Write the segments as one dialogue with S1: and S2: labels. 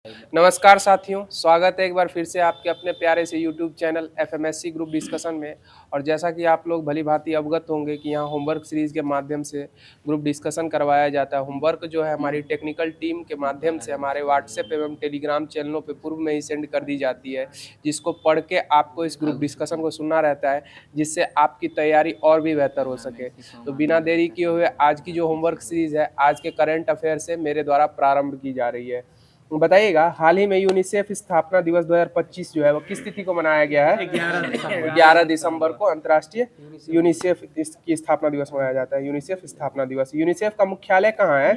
S1: नमस्कार साथियों, स्वागत है एक बार फिर से आपके अपने प्यारे से यूट्यूब चैनल एफएमएससी ग्रुप डिस्कशन में। और जैसा कि आप लोग भली भांति अवगत होंगे कि यहाँ होमवर्क सीरीज़ के माध्यम से ग्रुप डिस्कशन करवाया जाता है। होमवर्क जो है हमारी टेक्निकल टीम के माध्यम से हमारे व्हाट्सएप एवं टेलीग्राम चैनलों पे पूर्व में ही सेंड कर दी जाती है, जिसको पढ़ के आपको इस ग्रुप डिस्कशन को सुनना रहता है, जिससे आपकी तैयारी और भी बेहतर हो सके। तो बिना देरी किए हुए आज की जो होमवर्क सीरीज़ है, आज के करंट अफेयर से मेरे द्वारा प्रारंभ की जा रही है। बताइएगा, हाल ही में यूनिसेफ स्थापना दिवस 2025 जो है वो किस तिथि को मनाया गया है? 11 दिसंबर को अंतर्राष्ट्रीय यूनिसेफ की स्थापना दिवस मनाया जाता है। यूनिसेफ स्थापना दिवस। यूनिसेफ का मुख्यालय कहाँ है?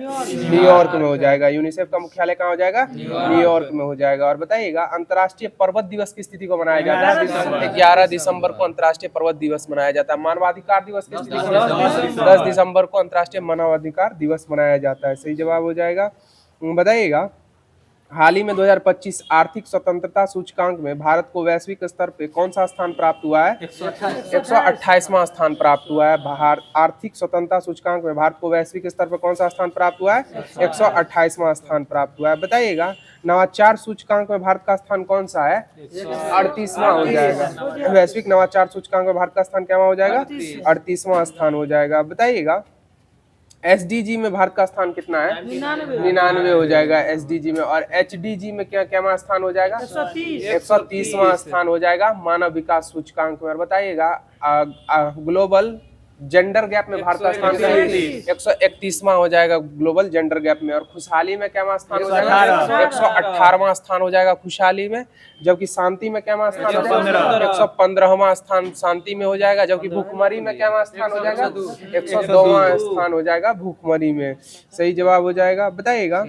S1: न्यूयॉर्क में हो जाएगा। यूनिसेफ का मुख्यालय कहाँ हो जाएगा? न्यूयॉर्क में हो जाएगा। और बताइएगा, अंतर्राष्ट्रीय पर्वत दिवस किस तिथि को मनाया जाता है? 11 दिसंबर को अंतर्राष्ट्रीय पर्वत दिवस मनाया जाता है। मानवाधिकार दिवस किस तिथि को? 10 दिसंबर को अंतर्राष्ट्रीय मानवाधिकार दिवस मनाया जाता है। सही जवाब हो जाएगा। बताइएगा, हाल ही में 2025 आर्थिक स्वतंत्रता सूचकांक में भारत को वैश्विक स्तर पे कौन सा स्थान प्राप्त हुआ है? 128वां स्थान प्राप्त हुआ है। आर्थिक स्वतंत्रता सूचकांक में भारत को वैश्विक स्तर पे कौन सा स्थान प्राप्त हुआ है? 128वां स्थान प्राप्त हुआ है। बताइएगा, नवाचार सूचकांक में भारत का स्थान कौन सा है? 38वां हो जाएगा। वैश्विक नवाचार सूचकांक में भारत का स्थान क्या हो जाएगा? 38वां स्थान हो जाएगा। बताइएगा, एसडीजी में भारत का स्थान कितना है? 99 हो जाएगा एसडीजी में। और एचडीजी में क्या स्थान हो जाएगा? 130वां स्थान हो जाएगा मानव विकास सूचकांक में। और बताइएगा, ग्लोबल जेंडर गैप में भारत का स्थान 131वां हो जाएगा ग्लोबल जेंडर गैप में। और खुशहाली में क्या स्थान हो जाएगा? 118वां स्थान हो जाएगा खुशहाली में। जबकि शांति में क्या स्थान हो जाएगा? 115वां स्थान शांति में हो जाएगा। जबकि भूखमरी में क्या स्थान हो जाएगा? 102वां स्थान हो जाएगा भूखमरी में। सही जवाब हो जाएगा। बताइएगा,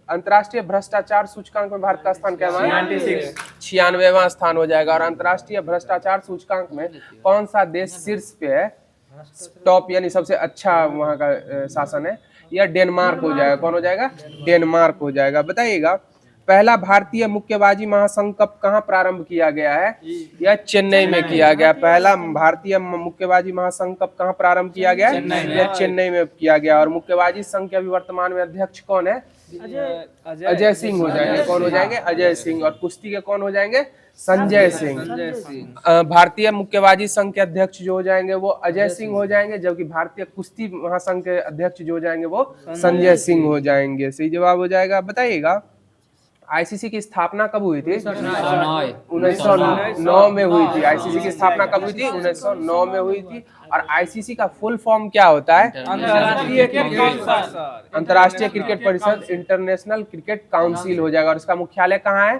S1: अंतर्राष्ट्रीय भ्रष्टाचार सूचकांक में भारत का स्थान क्या है? 96वां स्थान हो जाएगा। और अंतर्राष्ट्रीय भ्रष्टाचार सूचकांक में कौन सा देश शीर्ष पे है? टॉप यानी सबसे अच्छा वहाँ का शासन है, या डेनमार्क हो जाएगा। कौन हो जाएगा? डेनमार्क हो जाएगा। बताइएगा, पहला भारतीय मुक्केबाजी महासंघ कब कहाँ प्रारंभ किया गया है? यह चेन्नई में किया गया। पहला भारतीय मुक्केबाजी महासंघ कब कहाँ प्रारंभ किया गया? यह चेन्नई में किया गया। और मुक्केबाजी संघ के अभी वर्तमान में अध्यक्ष कौन है? अजय सिंह हो जाएंगे। कौन हो जाएंगे? अजय सिंह। और कुश्ती के कौन हो जाएंगे? संजय सिंह। भारतीय मुक्केबाजी संघ के अध्यक्ष जो हो जाएंगे वो अजय सिंह हो जाएंगे। जबकि भारतीय कुश्ती महासंघ के अध्यक्ष जो हो जाएंगे वो संजय सिंह हो जाएंगे। सही जवाब हो जाएगा। बताइएगा, आईसीसी की स्थापना कब हुई थी? 1909 में हुई थी। आईसीसी की स्थापना कब हुई थी? 1909 में हुई थी। और आईसीसी का फुल फॉर्म क्या होता है? अंतर्राष्ट्रीय क्रिकेट परिषद, इंटरनेशनल क्रिकेट काउंसिल हो जाएगा। और इसका मुख्यालय कहाँ है?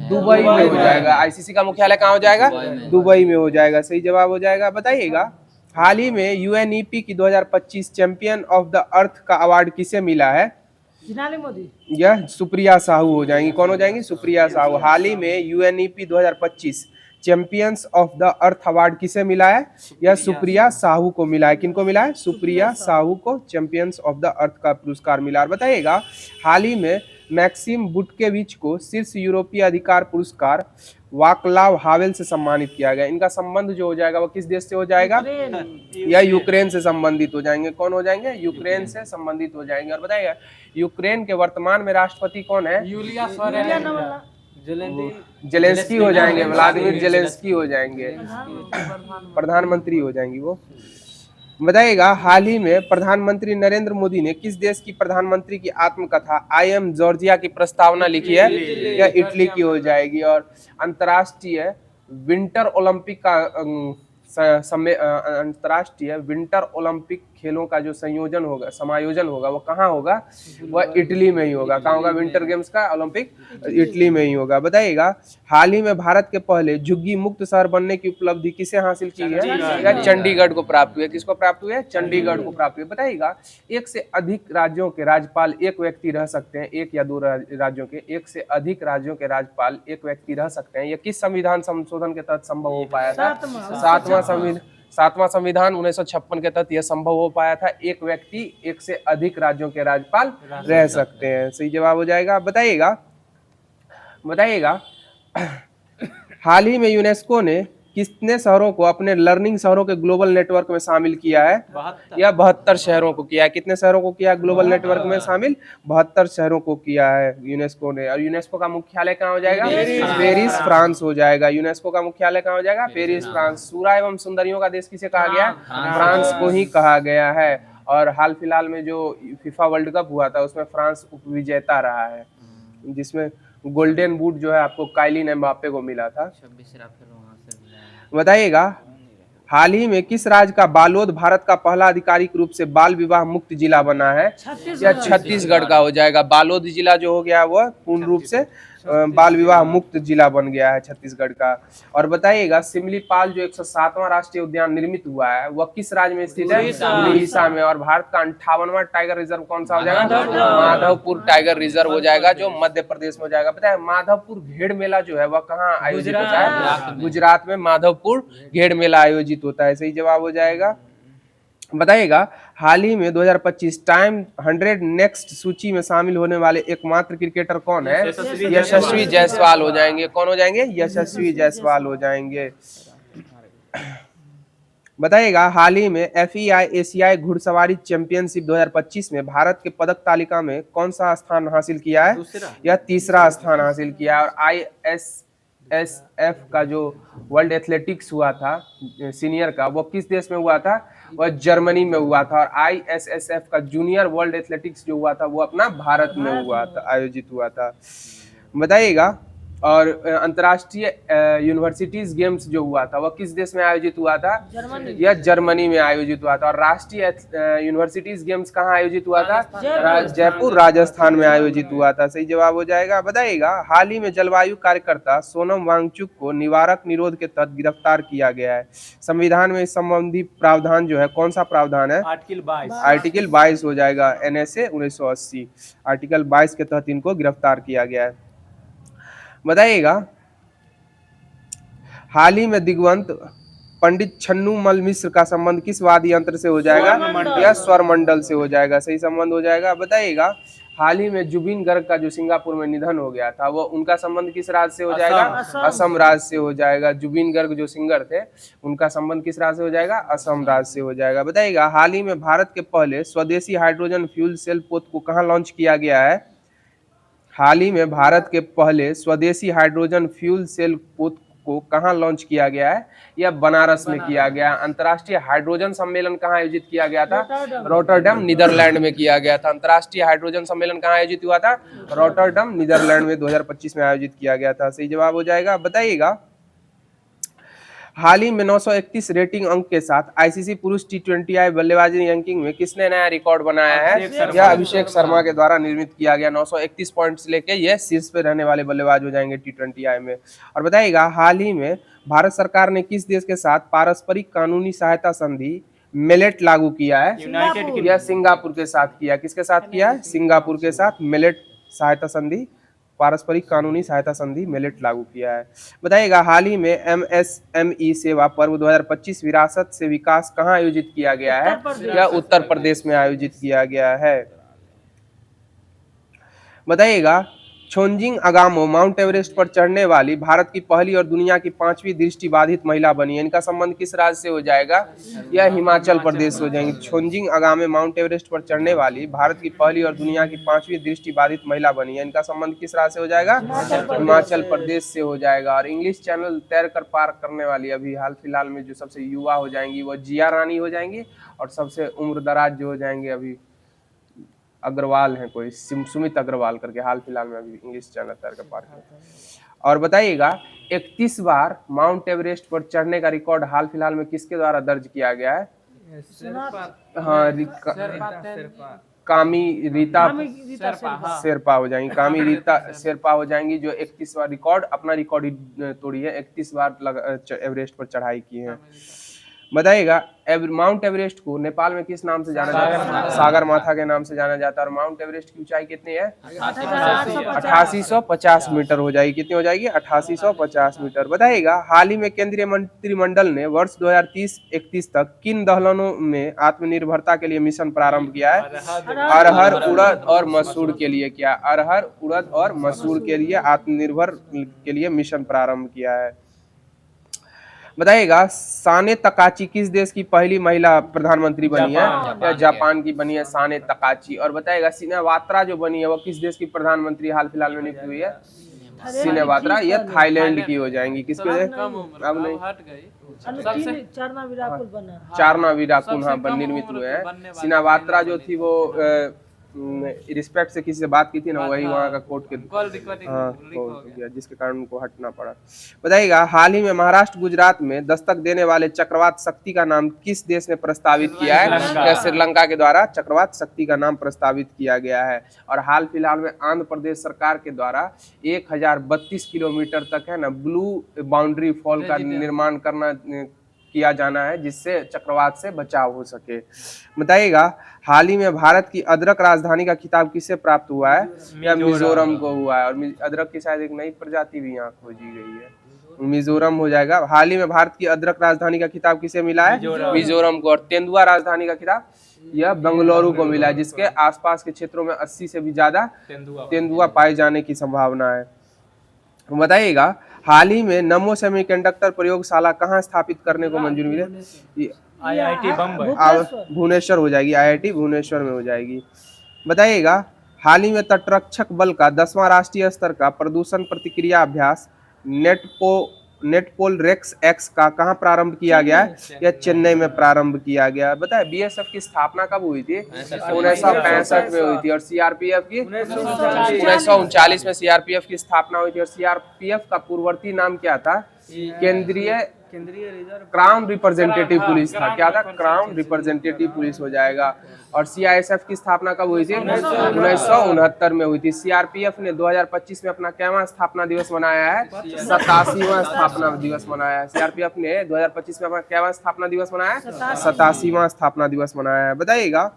S1: दुबई में हो जाएगा। आईसीसी का मुख्यालय कहाँ हो जाएगा? दुबई में हो जाएगा। सही जवाब हो जाएगा। बताइएगा, हाल ही में यूएनईपी की 2025 चैंपियन ऑफ द अर्थ का अवार्ड किसे मिला है? मोदी। यह सुप्रिया साहू हो जाएंगी। कौन हो जाएंगी? सुप्रिया साहू। हाल ही में UNEP 2025 champions of the earth award किसे मिला है? यह सुप्रिया साहू को मिला है। किनको मिला है? सुप्रिया साहू को चैंपियंस ऑफ द अर्थ का पुरस्कार मिला। और बताइएगा, हाल ही में मैक्सिम बुटकेविच को शीर्ष यूरोपीय अधिकार पुरस्कार वाक्लाव हावेल से सम्मानित किया गया। इनका संबंध जो हो जाएगा वो किस देश से हो जाएगा? या यूक्रेन से संबंधित हो जाएंगे। कौन हो जाएंगे? यूक्रेन से संबंधित हो जाएंगे। और बताइएगा, यूक्रेन के वर्तमान में राष्ट्रपति कौन है? जेलेंस्की हो जाएंगे। व्लादिमीर जेलेंस्की हो जाएंगे, प्रधानमंत्री हो जाएंगी वो। बताइएगा, हाल ही में प्रधानमंत्री नरेंद्र मोदी ने किस देश की प्रधानमंत्री की आत्मकथा आई एम जॉर्जिया की प्रस्तावना लिखी है? यह इटली की हो जाएगी। और अंतर्राष्ट्रीय विंटर ओलंपिक का अंतर्राष्ट्रीय विंटर ओलंपिक खेलों का जो समायोजन होगा वो कहाँ होगा? वह इटली में ही होगा। कहाँ होगा? विंटर गेम्स का ओलंपिक इटली में ही होगा। बताइएगा, हाल ही में भारत के पहले झुग्गी मुक्त शहर बनने की उपलब्धि किसे हासिल की है? या चंडीगढ़ को प्राप्त हुई है। किसको प्राप्त हुई है? चंडीगढ़ को प्राप्त हुई है। बताइएगा, एक से अधिक राज्यों के राज्यपाल एक व्यक्ति रह सकते हैं। एक या दो राज्यों के, एक से अधिक राज्यों के राज्यपाल एक व्यक्ति रह सकते हैं। यह किस संविधान संशोधन के तहत संभव हो पाया था? सातवां संविधान 1956 के तहत यह संभव हो पाया था। एक व्यक्ति एक से अधिक राज्यों के राज्यपाल रह सकते हैं। सही जवाब हो जाएगा। बताइएगा, हाल ही में यूनेस्को ने कितने शहरों को अपने लर्निंग शहरों के ग्लोबल नेटवर्क में शामिल किया है?
S2: 72।
S1: या 72 शहरों को किया है। कितने शहरों को किया ग्लोबल नेटवर्क में शामिल? 72 शहरों को किया है यूनेस्को ने। और यूनेस्को का मुख्यालय कहाँ हो जाएगा? पेरिस, फ्रांस हो जाएगा। यूनेस्को का मुख्यालय कहाँ हो जाएगा? Paris, France. सूरा एवं सुंदरियों का देश किसे कहा गया? फ्रांस को ही कहा गया है। और हाल फिलहाल में जो फीफा वर्ल्ड कप हुआ था उसमें फ्रांस उपविजेता रहा है, जिसमें गोल्डन बूट जो है आपको काइलिन एम्बाप्पे को मिला था।
S2: 26 राफेल वहां से मिला है।
S1: बताइएगा हाल ही में किस राज्य का बालोद भारत का पहला आधिकारिक रूप से बाल विवाह मुक्त जिला बना है? या छत्तीसगढ़ का हो जाएगा। बालोद जिला जो हो गया वो पूर्ण रूप से बाल विवाह मुक्त जिला बन गया है छत्तीसगढ़ का। और बताइएगा सिमलीपाल जो 107वां राष्ट्रीय उद्यान निर्मित हुआ है वह किस राज्य में स्थित है? उड़ीसा में। और भारत का 58वां टाइगर रिजर्व कौन सा हो जाएगा? माधवपुर टाइगर रिजर्व हो जाएगा, जो मध्य प्रदेश में हो जाएगा। पता है माधवपुर घेड़ मेला जो है वह कहाँ आयोजित होता है? गुजरात में माधवपुर घेड़ मेला आयोजित होता है। सही जवाब हो जाएगा। बताइएगा हाल ही में 2025 टाइम 100 नेक्स्ट सूची में शामिल होने वाले एकमात्र क्रिकेटर कौन है? यशस्वी जायसवाल हो जाएंगे। कौन हो जाएंगे? यशस्वी जायसवाल हो जाएंगे। बताइएगा हाल ही में FEI एशियाई घुड़सवारी चैंपियनशिप 2025 में भारत के पदक तालिका में कौन सा स्थान हासिल किया है? या तीसरा स्थान हासिल किया है। और ISSF का जो वर्ल्ड एथलेटिक्स हुआ था सीनियर का वो किस देश में हुआ था? वह जर्मनी में हुआ था। और ISSF का जूनियर वर्ल्ड एथलेटिक्स जो हुआ था वो अपना भारत में हुआ था, आयोजित हुआ था। बताइएगा और अंतर्राष्ट्रीय यूनिवर्सिटीज गेम्स जो हुआ था वह किस देश में आयोजित हुआ था? यह जर्मनी में आयोजित हुआ था। और राष्ट्रीय यूनिवर्सिटीज गेम्स कहाँ आयोजित हुआ था? जयपुर राजस्थान में आयोजित हुआ था। सही जवाब हो जाएगा। बताइएगा हाल ही में जलवायु कार्यकर्ता सोनम वांगचुक को निवारक निरोध के तहत गिरफ्तार किया गया है। संविधान में इस संबंधी प्रावधान जो है कौन सा प्रावधान है? आर्टिकल 22 हो जाएगा। NSA 1980 आर्टिकल 22 के तहत इनको गिरफ्तार किया गया है। बताइएगा हाल ही में दिग्वंत पंडित छन्नूमल मिश्र का संबंध किस वाद्य यंत्र से हो जाएगा? या स्वर मंडल से हो जाएगा। सही संबंध हो जाएगा। बताइएगा हाल ही में जुबिन गर्ग का जो सिंगापुर में निधन हो गया था वो उनका संबंध किस राज्य से हो जाएगा? असम राज्य से हो जाएगा। जुबिन गर्ग जो सिंगर थे उनका संबंध किस राज्य से हो जाएगा? असम राज्य से हो जाएगा। बताइएगा हाल ही में भारत के पहले स्वदेशी हाइड्रोजन फ्यूल सेल पोत को कहाँ लॉन्च किया गया है? हाल ही में भारत के पहले स्वदेशी हाइड्रोजन फ्यूल सेल पोत को कहाँ लॉन्च किया गया है? यह बनारस में किया गया। अंतर्राष्ट्रीय हाइड्रोजन सम्मेलन कहाँ आयोजित किया गया था? रॉटरडम नीदरलैंड में किया गया था। अंतर्राष्ट्रीय हाइड्रोजन सम्मेलन कहाँ आयोजित हुआ था? रॉटरडम नीदरलैंड में 2025 में आयोजित किया गया था। सही जवाब हो जाएगा। बताइएगा हाल ही में 931 रेटिंग अंक के साथ ICC पुरुष T20I बल्लेबाजी रैंकिंग में किसने नया रिकॉर्ड बनाया है? यह अभिषेक शर्मा के द्वारा निर्मित किया गया। 931 पॉइंट्स लेके ये शीर्ष पे रहने वाले बल्लेबाज हो जाएंगे T20I में। और बताइएगा हाल ही में भारत सरकार ने किस देश के साथ पारस्परिक कानूनी सहायता संधि मेलेट लागू किया है? यह सिंगापुर के साथ किया। किसके साथ किया है? सिंगापुर के साथ मेलेट सहायता संधि, पारस्परिक कानूनी सहायता संधि मेलेट लागू किया है। बताइएगा हाल ही में MSME सेवा पर्व 2025 विरासत से विकास कहाँ आयोजित किया गया है? यह उत्तर प्रदेश में आयोजित किया गया है। बताइएगा छोंजिंग अगामो माउंट एवरेस्ट पर चढ़ने वाली भारत की पहली और दुनिया की 5वीं दृष्टिबाधित महिला बनी है। इनका संबंध किस राज्य से हो जाएगा? यह हिमाचल प्रदेश हो जाएंगे। छोंजिंग अगामे माउंट एवरेस्ट पर चढ़ने वाली भारत की पहली और दुनिया की 5वीं दृष्टिबाधित महिला बनी है। इनका संबंध किस राज्य से हो जाएगा? हिमाचल प्रदेश से हो जाएगा। और इंग्लिश चैनल तैर कर पार करने वाली अभी हाल फिलहाल में जो सबसे युवा हो जाएंगी वो जिया रानी हो जाएंगी। और सबसे उम्र दराज जो हो जाएंगे अभी अग्रवाल हैं, कोई सुमित अग्रवाल करके हाल फिलहाल में अभी इंग्लिश चैनल तैर कर पार किया। और बताइएगा 31 बार माउंट एवरेस्ट पर चढ़ने का रिकॉर्ड हाल फिलहाल में किसके द्वारा दर्ज किया गया है? हाँ कामी रीता शेरपा हो जाएंगी। कामी रीता शेरपा हो जाएंगी जो 31 बार रिकॉर्ड अपना रिकॉर्ड तोड़ी है। 31 बार एवरेस्ट पर चढ़ाई की है। बताइएगा माउंट एवरेस्ट को नेपाल में किस नाम से जाना जाता है? सागर माथा के नाम से जाना जाता है। और माउंट एवरेस्ट की ऊंचाई कितनी है? 8850 मीटर हो जाएगी। कितनी हो जाएगी? 8850 मीटर। बताइएगा हाल ही में केंद्रीय मंत्रिमंडल ने वर्ष 2030-31 तक किन दलहनों में आत्मनिर्भरता के लिए मिशन प्रारंभ किया है? अरहर, उड़द और मसूर के लिए किया। अरहर, उड़द और मसूर के लिए आत्मनिर्भर के लिए मिशन प्रारंभ किया है। बताइएगा साने तकाची किस देश की पहली महिला प्रधानमंत्री बनी है?
S2: जापान
S1: या
S2: की।
S1: जापान की बनी है साने तकाची। और बताइएगा सिनेवात्रा जो बनी है वो किस देश की प्रधानमंत्री हाल फिलहाल में नियुक्त हुई है? सिनेवात्रा ये थाईलैंड की हो जाएंगी। किसकी वजह
S3: कम उम्र
S1: अब
S3: में,
S1: नहीं
S3: अब हट गई।
S4: चारना विराकुल बना।
S1: चारना विराकुन
S3: सबसे
S1: हाँ
S3: कम
S1: निर्मित
S3: उम्र
S1: हुए
S3: के
S1: हैं।
S3: बनने वाली
S1: सिनेवात्रा
S3: महिला
S1: जो
S3: बनी
S1: थी वो रिस्पेक्ट से किसी से बात की थी ना, वही वहाँ का कोर्ट के
S3: कॉल रिकॉर्डिंग
S1: हाँ
S3: लीक हो गया।
S1: जिसके कारण उनको हटना पड़ा। बताइएगा हाल ही में महाराष्ट्र गुजरात में दस्तक देने वाले चक्रवात शक्ति का नाम किस देश ने प्रस्तावित किया है? या श्रीलंका के द्वारा चक्रवात शक्ति का नाम प्रस्तावित किया गया है। और हाल फिलहाल में आंध्र प्रदेश सरकार के द्वारा 1032 किलोमीटर तक है ना ब्लू बाउंड्री फॉल का निर्माण किया जाना है, जिससे चक्रवात से बचाव हो सके। बताइएगा हाल ही में भारत की अदरक राजधानी का खिताब किससे प्राप्त हुआ है? या मिजोरम को हुआ है। और अदरक की शायद एक नई प्रजाति भी यहाँ खोजी गई है, मिजोरम हो जाएगा। हाल ही में भारत की अदरक राजधानी का खिताब किसे मिला है? मिजोरम को। और तेंदुआ राजधानी का खिताब यह बेंगलुरु को मिला है, जिसके आसपास के क्षेत्रों में 80 से भी ज्यादा तेंदुआ पाए जाने की संभावना है। बताइएगा हाल ही में नमो सेमीकंडक्टर प्रयोगशाला कहाँ स्थापित करने को मंजूरी मिली?
S4: IIT बम्बई।
S1: भुवनेश्वर हो जाएगी, IIT भुवनेश्वर में हो जाएगी। बताइएगा हाल ही में तटरक्षक बल का 10वां राष्ट्रीय स्तर का प्रदूषण प्रतिक्रिया अभ्यास नेटपोल रेक्स एक्स का कहाँ प्रारंभ किया गया है? यह चेन्नई में प्रारंभ किया गया। बताए बीएसएफ की स्थापना कब हुई थी? 1965 में हुई थी। और सीआरपीएफ की 1939 में सीआरपीएफ की स्थापना हुई थी। और सीआरपीएफ का पूर्ववर्ती नाम क्या था? केंद्रीय क्राउन रिप्रेजेंटेटिव पुलिस था। क्या था? क्राउन रिप्रेजेंटेटिव पुलिस हो जाएगा। और सीआईएसएफ की स्थापना कब हुई थी? 1969 में हुई थी। सीआरपीएफ ने 2025 में अपना कैवां स्थापना दिवस मनाया है? 87वां स्थापना दिवस मनाया है। सीआरपीएफ ने 2025 में अपना कैवां स्थापना दिवस मनाया है? 87वां स्थापना दिवस मनाया है। बताइएगा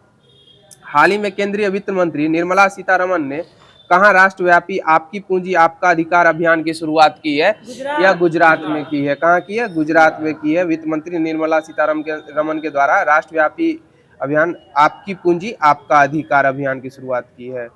S1: हाल ही में केंद्रीय वित्त मंत्री निर्मला सीतारमण ने कहाँ राष्ट्रव्यापी आपकी पूंजी आपका अधिकार अभियान की शुरुआत की है? या गुजरात में की है। कहाँ की है? गुजरात में की है। वित्त मंत्री निर्मला सीतारमण के द्वारा राष्ट्रव्यापी अभियान आपकी पूंजी आपका अधिकार अभियान की शुरुआत की है।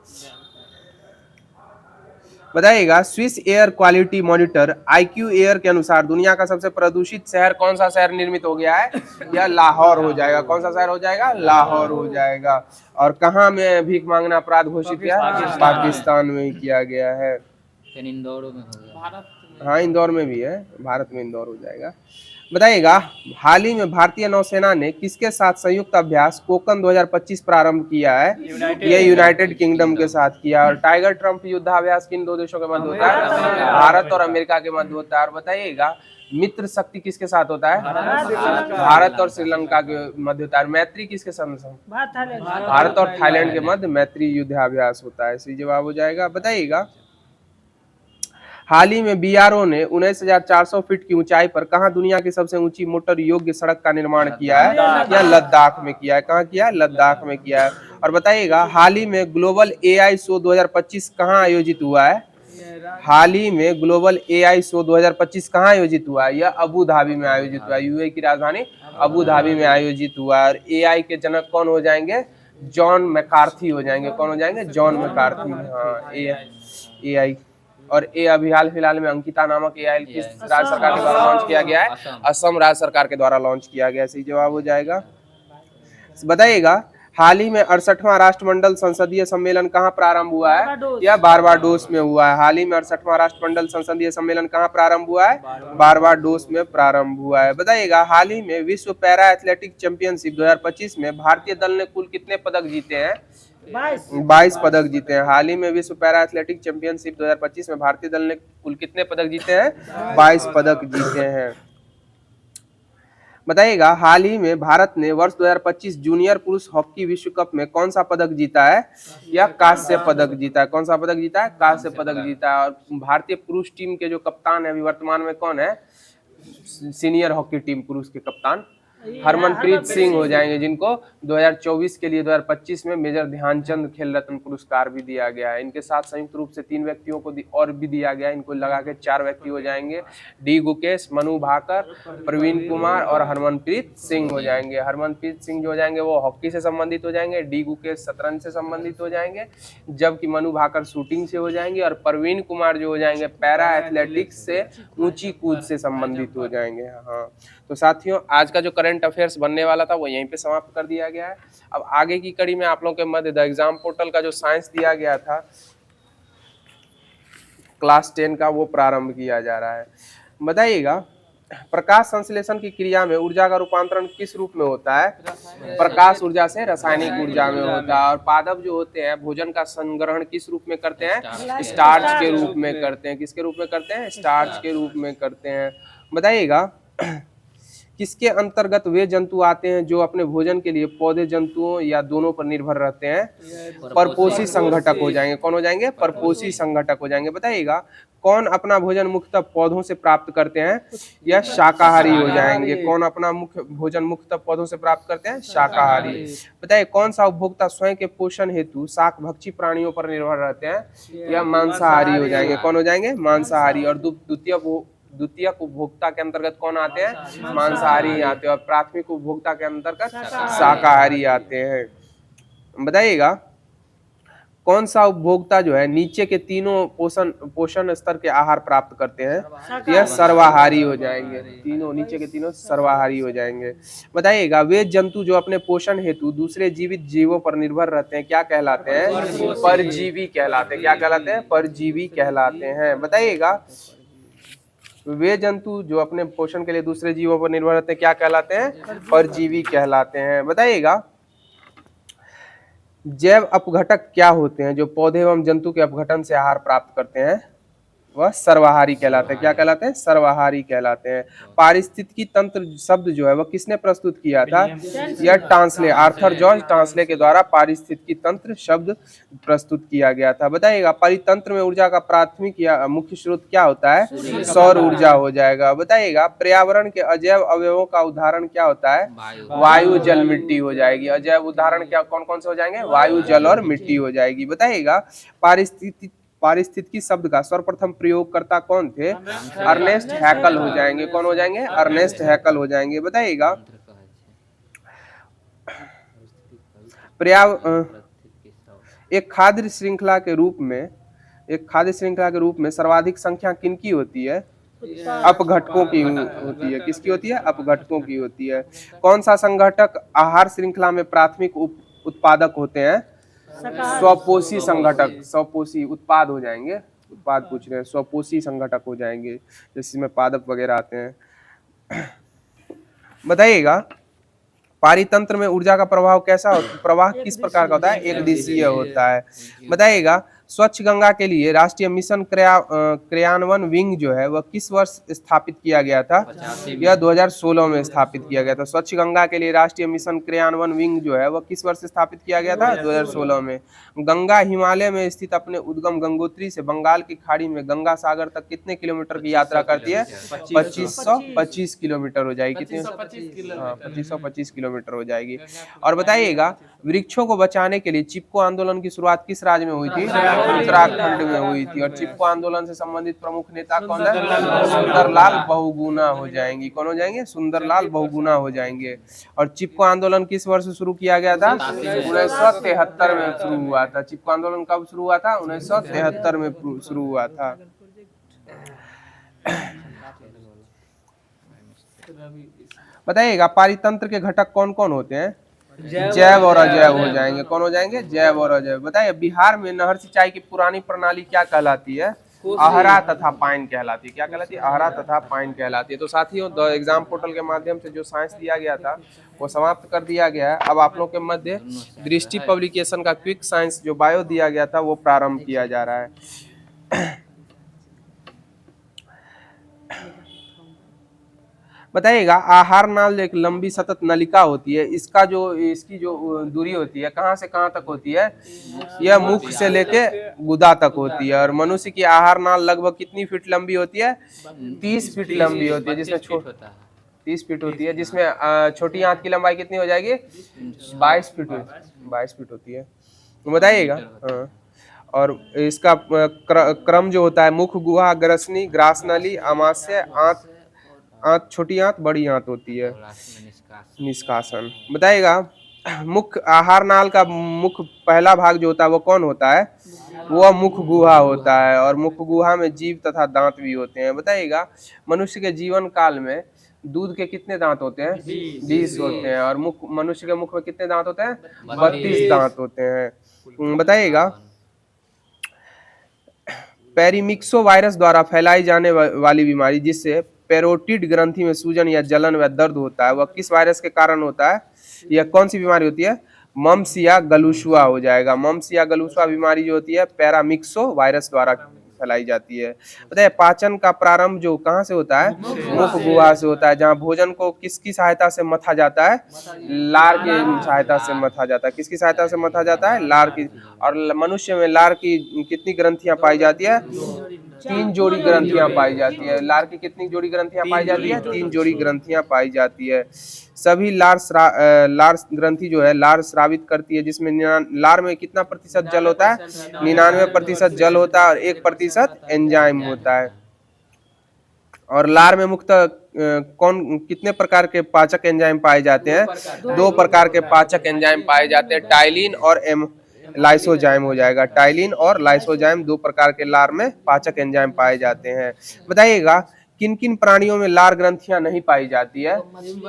S1: बताइएगा Swiss air quality monitor IQ air के अनुसार दुनिया का सबसे प्रदूषित शहर कौन सा शहर निर्मित हो गया है? या लाहौर हो जाएगा। कौन सा शहर हो जाएगा? लाहौर हो जाएगा। और कहाँ में भीख मांगना अपराध घोषित किया? पाकिस्तान में ही किया गया है।
S2: फिर इंदौर में हो गया।
S1: हाँ इंदौर में भी है, भारत में इंदौर हो जाएगा। बताइएगा हाल ही में भारतीय नौसेना ने किसके साथ संयुक्त अभ्यास कोकन 2025 प्रारंभ किया है? ये यूनाइटेड किंगडम के साथ किया। और टाइगर ट्रम्प युद्धाभ्यास किन दो देशों के मध्य होता है? भारत और अमेरिका के मध्य होता है। और बताइएगा मित्र शक्ति किसके साथ होता है? भारत और श्रीलंका के मध्य होता है। मैत्री किसके साथ? भारत और थाईलैंड के मध्य मैत्री युद्धाभ्यास होता है। सही जवाब हो जाएगा। बताइएगा हाल ही में बीआरओ ने 19,400 फीट की ऊंचाई पर कहां दुनिया की सबसे ऊंची मोटर योग्य सड़क का निर्माण किया है? या लद्दाख में किया है। कहां किया है? लद्दाख में किया है। और बताइएगा हाल ही में ग्लोबल AI शो 2025 कहां आयोजित हुआ है? हाल ही में ग्लोबल AI शो 2025 कहां आयोजित हुआ है? यह अबू धाबी में आयोजित हुआ है। यूएई की राजधानी अबू धाबी में आयोजित हुआ है। और AI के जनक कौन हो जाएंगे? जॉन मैकार्थी हो जाएंगे। कौन हो जाएंगे? John McCarthy. हाँ AI। और ये अभी हाल फिलहाल में अंकिता नामक AI किस राज्य सरकार के द्वारा लॉन्च किया गया है? असम राज्य सरकार के द्वारा लॉन्च किया गया। सही जवाब हो जाएगा। बताइएगा हाल ही में 68वां राष्ट्रमंडल संसदीय सम्मेलन कहाँ प्रारंभ हुआ है? या बारबाडोस में हुआ है। हाल ही में 68वां राष्ट्रमंडल संसदीय सम्मेलन कहाँ प्रारंभ हुआ है? बारबाडोस में प्रारंभ हुआ है। बताइएगा हाल ही में विश्व पैरा एथलेटिक चैंपियनशिप 2025 में भारतीय दल ने कुल कितने पदक जीते हैं? 22 पदक जीते हैं। हाल ही में विश्व पैरा एथलेटिक चैंपियनशिप 2025 में भारतीय दल ने कुल कितने पदक जीते हैं? 22 पदक जीते हैं। बताइएगा हाल ही में भारत ने वर्ष 2025 जूनियर पुरुष हॉकी विश्व कप में कौन सा पदक जीता है? या कांस्य पदक जीता है। कौन सा पदक जीता है? कांस्य पदक जीता है। और भारतीय पुरुष टीम के जो कप्तान है अभी वर्तमान में कौन है? सीनियर हॉकी टीम पुरुष के कप्तान हरमनप्रीत सिंह हो जाएंगे, जिनको 2024 के लिए 2025 में मेजर ध्यानचंद खेल रत्न पुरस्कार भी दिया गया है। इनके साथ संयुक्त रूप से 3 व्यक्तियों को और भी दिया गया है, इनको लगा के 4 व्यक्ति हो जाएंगे। डी गुकेश, मनु भाकर, प्रवीण कुमार और हरमनप्रीत सिंह हो जाएंगे। हरमनप्रीत सिंह जो हो जाएंगे वो हॉकी से संबंधित हो जाएंगे, डी गुकेश शतरंज से संबंधित हो जाएंगे, जबकि मनु भाकर शूटिंग से हो जाएंगे और प्रवीण कुमार जो हो जाएंगे पैरा एथलेटिक्स से ऊंची कूद से संबंधित हो जाएंगे। हाँ, तो साथियों आज का जो करंट अफेयर्स बनने वाला था वो यहीं पे समाप्त कर दिया गया है। अब आगे की कड़ी में आप लोगों के मध्य द एग्जाम पोर्टल का जो साइंस दिया गया था क्लास 10 का वो प्रारंभ किया जा रहा है। बताइएगा, प्रकाश संश्लेषण की क्रिया में ऊर्जा का रूपांतरण किस रूप में होता है? प्रकाश ऊर्जा से रासायनिक ऊर्जा में होता है। और पादप जो होते हैं भोजन का संग्रहण किस रूप में करते हैं? स्टार्च के रूप में करते हैं। किसके रूप में करते हैं? स्टार्च के रूप में करते हैं। बताइएगा, किसके अंतर्गत वे जंतु आते हैं जो अपने भोजन के लिए पौधे जंतुओं या दोनों पर निर्भर रहते हैं? परपोषी संघटक हो जाएंगे। कौन हो जाएंगे? परपोषी संघटक हो जाएंगे। बताइएगा, कौन अपना भोजन मुख्यतः पौधों से प्राप्त करते हैं? या शाकाहारी हो जाएंगे। कौन अपना मुख्य भोजन मुख्यतः पौधों से प्राप्त करते हैं? शाकाहारी। बताइए, कौन सा उपभोक्ता स्वयं के पोषण हेतु शाकभक्षी प्राणियों पर निर्भर रहते हैं? या मांसाहारी हो जाएंगे। कौन हो जाएंगे? मांसाहारी। और द्वितीयक उपभोक्ता के अंतर्गत कौन आते हैं? मांसाहारी आते हैं। और प्राथमिक उपभोक्ता के अंतर्गत शाकाहारी आते हैं। बताइएगा, कौन सा उपभोक्ता जो है नीचे के तीनों पोषण स्तर के आहार प्राप्त करते हैं? यह सर्वाहारी हो जाएंगे। तीनों नीचे के तीनों सर्वाहारी हो जाएंगे। बताइएगा, वे जंतु जो अपने पोषण हेतु दूसरे जीवित जीवों पर निर्भर रहते हैं क्या कहलाते हैं? परजीवी कहलाते हैं। क्या कहलाते हैं? परजीवी कहलाते हैं। बताइएगा, वे जंतु जो अपने पोषण के लिए दूसरे जीवों पर निर्भर रहते हैं क्या कहलाते हैं? परजीवी कहलाते हैं। बताइएगा, जैव अपघटक क्या होते हैं जो पौधे एवं जंतु के अपघटन से आहार प्राप्त करते हैं? वह सर्वाहारी कहलाते हैं। क्या कहलाते हैं? सर्वाहारी कहलाते हैं। पारिस्थितिकी तंत्र शब्द जो है वह किसने प्रस्तुत किया था? यह टांसले, आर्थर जॉर्ज टांसले के द्वारा पारिस्थितिकी तंत्र शब्द प्रस्तुत किया गया था। बताइएगा, परितंत्र में ऊर्जा का प्राथमिक या मुख्य स्रोत क्या होता है? सौर ऊर्जा हो जाएगा। बताइएगा, पर्यावरण के अजैव अवयवों का उदाहरण क्या होता है? वायु, जल, मिट्टी हो जाएगी। अजैव उदाहरण क्या कौन कौन से हो जाएंगे? वायु, जल और मिट्टी हो जाएगी। बताइएगा, पारिस्थितिकी शब्द का सर्वप्रथम प्रयोगकर्ता कौन थे? अर्नेस्ट हैकल हो जाएंगे। कौन हो जाएंगे? अर्नेस्ट हैकल हो जाएंगे। बताइएगा, एक खाद्य श्रृंखला के रूप में सर्वाधिक संख्या किनकी होती है? अपघटकों की होती है। किसकी होती है? अपघटकों की होती है। कौन सा संघटक आहार श्रृंखला में प्राथमिक उत्पादक होते हैं? स्वपोषी संघटक। स्वपोषी उत्पाद हो जाएंगे। उत्पाद पूछ रहे हैं, स्वपोषी संघटक हो जाएंगे, जिसमें पादप वगैरह आते हैं। बताइएगा, पारितंत्र में ऊर्जा का प्रवाह कैसा होता है? प्रवाह किस प्रकार का होता है? एक दिशीय होता है। बताइएगा, स्वच्छ गंगा के लिए राष्ट्रीय मिशन क्रियान्वयन विंग जो है वह किस वर्ष स्थापित किया गया था? यह 2016 में स्थापित किया गया था। स्वच्छ गंगा के लिए राष्ट्रीय मिशन क्रियान्वयन विंग जो है वह किस वर्ष स्थापित किया गया था? 2016 में। गंगा हिमालय में स्थित अपने उद्गम गंगोत्री से बंगाल की खाड़ी में गंगा सागर तक कितने किलोमीटर की यात्रा करती है? 2525 किलोमीटर हो जाएगी। कितने? 2525 किलोमीटर हो जाएगी। और बताइएगा, वृक्षों को बचाने के लिए चिपको आंदोलन की शुरुआत किस राज्य में हुई थी? उत्तराखंड में हुई थी। और चिपको आंदोलन से संबंधित प्रमुख नेता कौन है? सुंदरलाल बहुगुणा हो जाएंगी। कौन हो जाएंगे? सुंदरलाल बहुगुणा हो जाएंगे। और चिपको आंदोलन किस वर्ष शुरू किया गया था? 1973 में शुरू हुआ था। चिपको आंदोलन कब शुरू हुआ था? 1973 में शुरू हुआ था। बताइएगा, पारितंत्र के घटक कौन कौन होते हैं? जैव और अजैव हो जाएंगे। कौन हो जाएंगे? जैव और अजैव। बताइए, बिहार में नहर सिंचाई की पुरानी प्रणाली क्या कहलाती है? आहरा तथा पाइन कहलाती है। क्या कहलाती है? आहरा तथा पाइन कहलाती है। तो साथियों, द एग्जाम पोर्टल के माध्यम से जो साइंस दिया गया था वो समाप्त कर दिया गया है। अब आप लोग के मध्य दृष्टि पब्लिकेशन का क्विक साइंस जो बायो दिया गया था वो प्रारंभ किया जा रहा है। बताइएगा, आहार नाल एक लंबी सतत नलिका होती है। इसकी जो दूरी होती है कहाँ से कहाँ तक होती है? यह मुख से लेके गुदा तक होती है। और मनुष्य की आहार नाल लगभग कितनी फीट लंबी होती है? 30 फीट लंबी होती है, जिसमें 30 30 फीट होती है, जिसमें छोटी आंत की लंबाई कितनी हो जाएगी? 22 फीट 22 फीट होती है, बताइएगा। हाँ, और इसका क्रम जो होता है, मुख गुहा, ग्रसनी, ग्रासनली, अमाशय, आंत, आंत छोटी आंत बड़ी आंत होती है,
S2: और लास्ट में निष्कासन।
S1: निष्कासन। बताइएगा मुख्य आहार नाल का मुख्य पहला भाग जो होता है वो कौन होता है? वह मुख गुहा होता है, और मुख गुहा में जीभ तथा दांत भी होते हैं। बताइएगा मनुष्य के जीवन काल में दूध के कितने दांत होते हैं? 20 होते हैं। और मुख मनुष्य के मुख में कितने दांत होते हैं? 32 दांत होते हैं। बताइएगा पेरीमिक्सो वायरस द्वारा फैलाई जाने वाली बीमारी जिससे पेरोटिड ग्रंथि में सूजन या जलन व दर्द होता है, वह किस वायरस के कारण होता है? यह कौन सी बीमारी होती है? मम्स या गलुशुआ हो जाएगा। मम्स या गलुशुआ बीमारी जो होती है पैरामिक्सो वायरस द्वारा फैलाई जाती है। बताइए पाचन का प्रारंभ जो कहाँ से होता है? मुख गुहा से होता है, जहाँ भोजन को किसकी सहायता से मथा जाता है? लार की सहायता से मथा जाता है। किसकी सहायता से मथा जाता है? लार की। और मनुष्य में लार की कितनी ग्रंथियां पाई जाती है? 3 जोड़ी ग्रंथियां पाई जाती है। लार की कितनी जोड़ी ग्रंथियां पाई जाती है? 3 जोड़ी ग्रंथियां पाई जाती है। सभी लार ग्रंथि जो है लार स्रावित करती है, जिसमें लार में कितना प्रतिशत जल होता है? 99% जल होता है और 1% एंजाइम होता है। और लार में मुख्यतः कौन कितने प्रकार के पाचक एंजाइम पाए जाते हैं? 2 प्रकार के पाचक एंजाइम पाए जाते हैं, टाइलिन और लाइसोजाइम हो जाएगा। टाइलिन और लाइसोजाइम 2 प्रकार के लार में पाचक एंजाइम पाए जाते हैं। बताइएगा किन किन प्राणियों में लार ग्रंथियां नहीं पाई जाती है?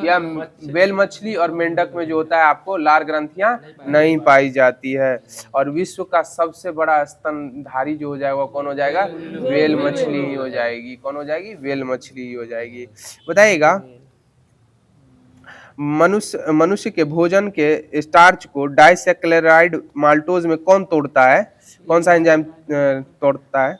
S1: या व्हेल मछली और मेंढक में जो होता है आपको लार ग्रंथियां नहीं पाई जाती है। और विश्व का सबसे बड़ा स्तनधारी जो हो जाएगा वो कौन हो जाएगा? व्हेल मछली ही हो जाएगी। कौन हो जाएगी? व्हेल मछली ही हो जाएगी। बताइएगा मनुष्य के भोजन के स्टार्च को डाइसैक्लेराइड माल्टोज में कौन तोड़ता है? कौन सा एंजाइम तोड़ता है?